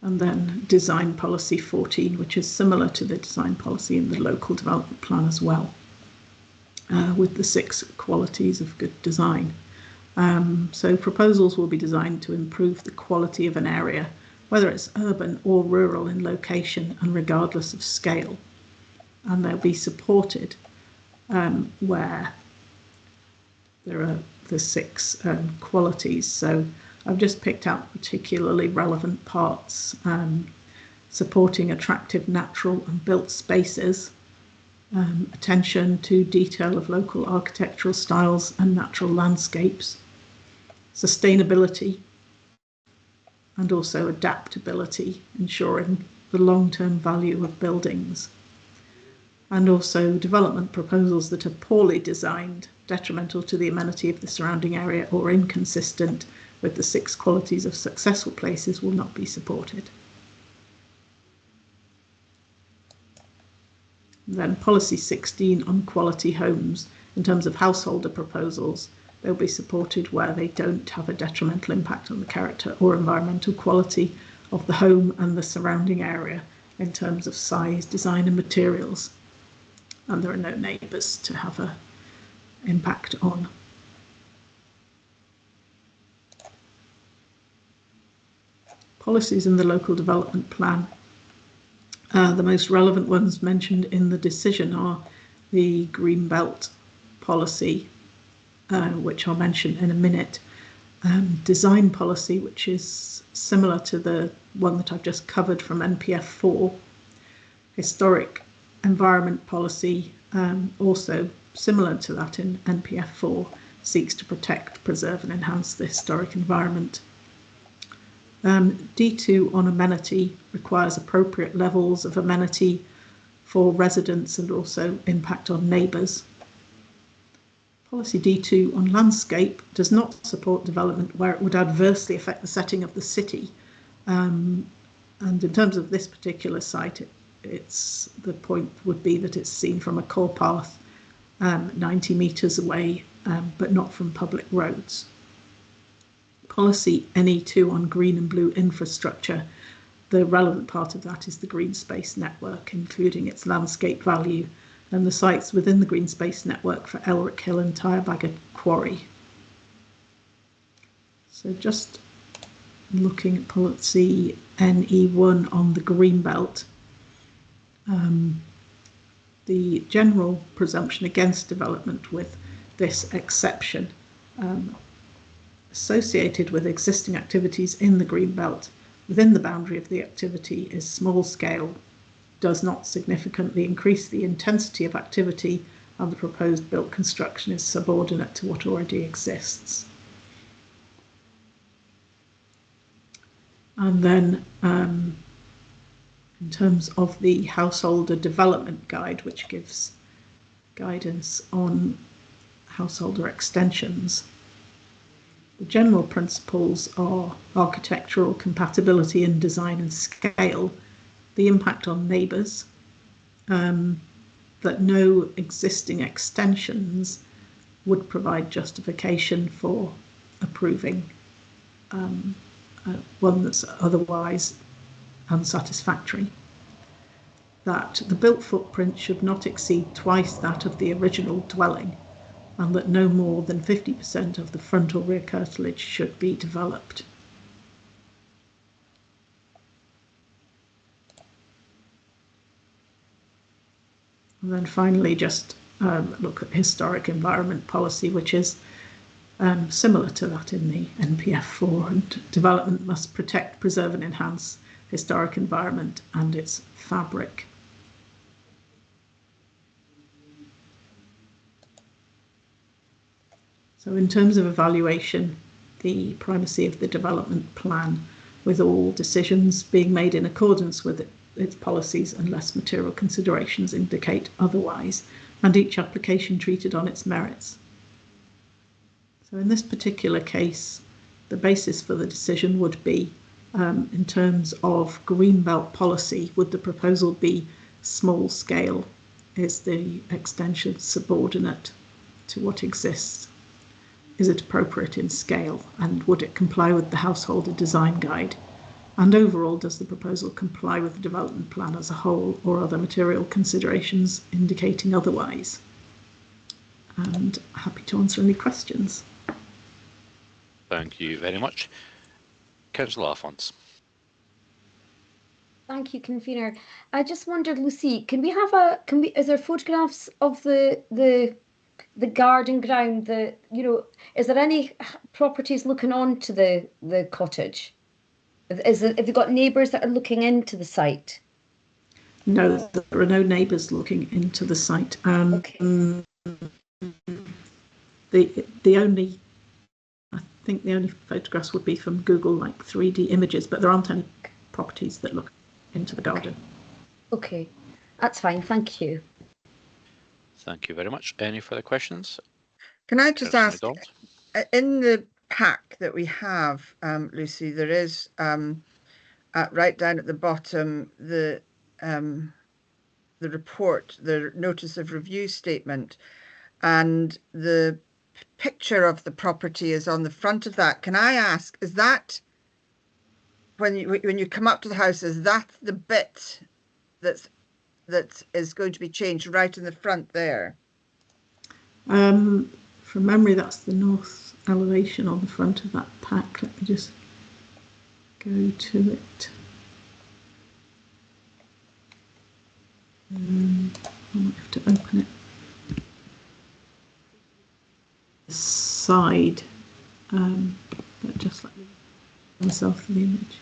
And then design policy 14, which is similar to the design policy in the local development plan as well, with the 6 qualities of good design. So proposals will be designed to improve the quality of an area, whether it's urban or rural in location and regardless of scale. And they'll be supported where there are the 6 qualities. So I've just picked out particularly relevant parts, supporting attractive natural and built spaces, attention to detail of local architectural styles and natural landscapes, sustainability, and also adaptability, ensuring the long-term value of buildings, and also development proposals that are poorly designed, detrimental to the amenity of the surrounding area, or inconsistent with the 6 qualities of successful places will not be supported. Then policy 16 on quality homes. In terms of householder proposals, they'll be supported where they don't have a detrimental impact on the character or environmental quality of the home and the surrounding area in terms of size, design and materials. And there are no neighbours to have an impact on. Policies in the local development plan. The most relevant ones mentioned in the decision are the Green Belt policy, which I'll mention in a minute, design policy, which is similar to the one that I've just covered from NPF 4, historic environment policy, also similar to that in NPF 4, seeks to protect, preserve and enhance the historic environment. D2 on amenity requires appropriate levels of amenity for residents and also impact on neighbours. Policy D2 on landscape does not support development where it would adversely affect the setting of the city. And in terms of this particular site, the point would be that it's seen from a core path 90 metres away, but not from public roads. Policy NE2 on green and blue infrastructure, the relevant part of that is the green space network, including its landscape value and the sites within the green space network for Elric Hill and Tyrebagger Quarry. So just looking at policy NE1 on the green belt, the general presumption against development with this exception associated with existing activities in the green belt within the boundary of the activity is small scale, does not significantly increase the intensity of activity, and the proposed built construction is subordinate to what already exists. And then in terms of the householder development guide, which gives guidance on householder extensions, the general principles are architectural compatibility in design and scale, the impact on neighbours, that no existing extensions would provide justification for approving one that's otherwise unsatisfactory, that the built footprint should not exceed twice that of the original dwelling, and that no more than 50% of the front or rear curtilage should be developed. And then finally, just look at historic environment policy, which is similar to that in the NPF 4, and development must protect, preserve and enhance historic environment and its fabric. So in terms of evaluation, the primacy of the development plan, with all decisions being made in accordance with its policies unless material considerations indicate otherwise, and each application treated on its merits. So in this particular case, the basis for the decision would be, in terms of Greenbelt policy, would the proposal be small scale? Is the extension subordinate to what exists? Is it appropriate in scale, and would it comply with the householder design guide? And overall, does the proposal comply with the development plan as a whole, or other material considerations indicating otherwise? And happy to answer any questions. Thank you very much. Councillor Alphonse. Thank you, convener. I just wondered, Lucy, is there photographs of the garden ground, is there any properties looking on to the cottage? Have you got neighbours that are looking into the site? No, there are no neighbours looking into the site. Okay. I think the only photographs would be from Google, like 3D images, but there aren't any properties that look into the garden. Okay, that's fine. Thank you. Thank you very much. Any further questions? Can I just ask, in the pack that we have, Lucy, there is right down at the bottom the the report, the notice of review statement, and the picture of the property is on the front of that. Can I ask, is that when you come up to the house, is that the bit that is going to be changed right in the front there? From memory, that's the north elevation on the front of that pack. Let me just go to it. I might have to open it. Side, but just let me myself the image.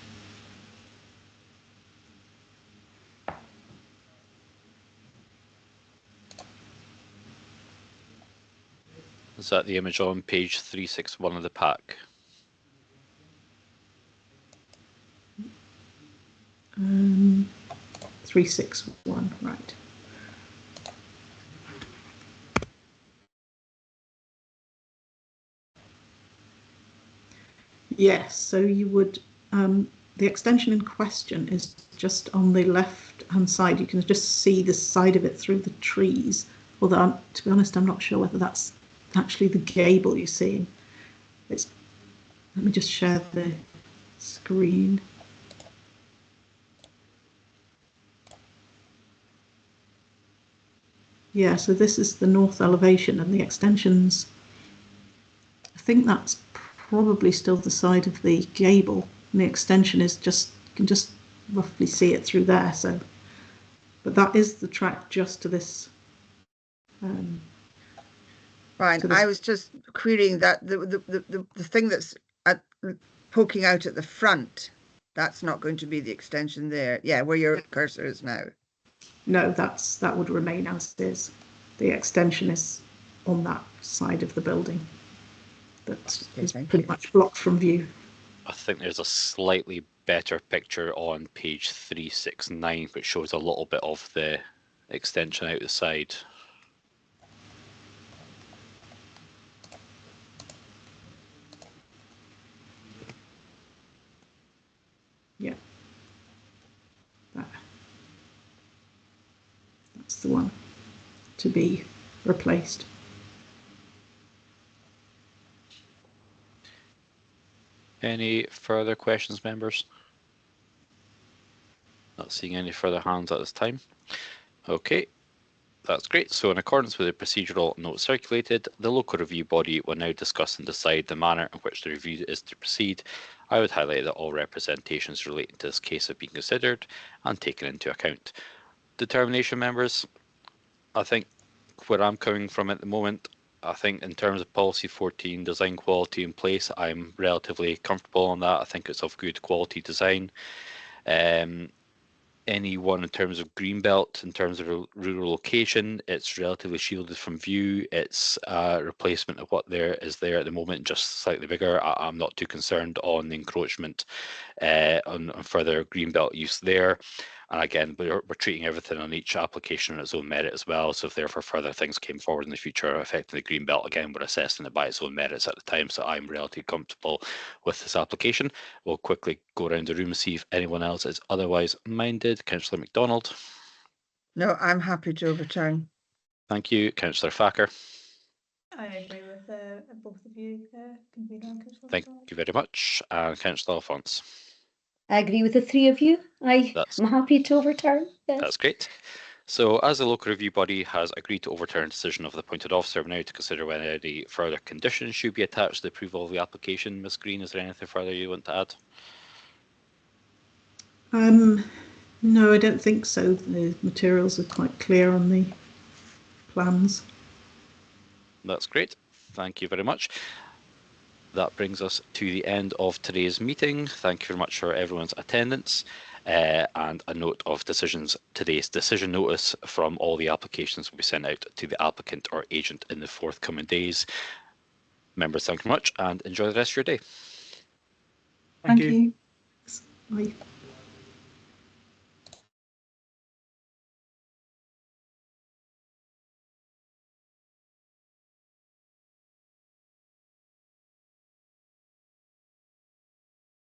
Is that the image on page 361 of the pack? 361, right. Yes, so you would, the extension in question is just on the left-hand side. You can just see the side of it through the trees. Although, to be honest, I'm not sure whether that's actually the gable you're seeing. Let me just share the screen. Yeah, so this is the north elevation, and the extensions, I think that's probably still the side of the gable, and the extension is just, you can just roughly see it through there. So, but that is the track just to this. Fine. I was just querying that the thing that's poking out at the front, that's not going to be the extension there. Yeah, where your cursor is now. No, that would remain as is. The extension is on that side of the building. That is pretty much blocked from view. I think there's a slightly better picture on page 369, which shows a little bit of the extension out the side. Yeah. That's the one to be replaced. Any further questions, members? Not seeing any further hands at this time. Okay, that's great. So in accordance with the procedural note circulated, the local review body will now discuss and decide the manner in which the review is to proceed. I would highlight that all representations relating to this case have been considered and taken into account. Determination, members, I think where I'm coming from at the moment, I think in terms of policy 14, design quality in place, I'm relatively comfortable on that. I think it's of good quality design. Any one in terms of greenbelt, in terms of rural location, it's relatively shielded from view. It's a replacement of what there is there at the moment, just slightly bigger. I'm not too concerned on the encroachment on further greenbelt use there. And again, we're treating everything on each application on its own merit as well. So if therefore further things came forward in the future affecting the greenbelt, again, we're assessing it by its own merits at the time. So I'm relatively comfortable with this application. We'll quickly go around the room and see if anyone else is otherwise minded. Councillor MacDonald. No, I'm happy to overturn. Thank you. Councillor Thacker. I agree with both of you, convener and Councillor. Thank you very much. And Councillor Alphonse. I agree with the three of you. I'm happy to overturn. Yes. That's great. So as the local review body has agreed to overturn a decision of the appointed officer, we're now to consider whether any further conditions should be attached to the approval of the application. Ms Green, is there anything further you want to add? No, I don't think so. The materials are quite clear on the plans. That's great. Thank you very much. That brings us to the end of today's meeting. Thank you very much for everyone's attendance. And a note of decisions. Today's decision notice from all the applications will be sent out to the applicant or agent in the forthcoming days. Members, thank you very much and enjoy the rest of your day. Thank you. Bye.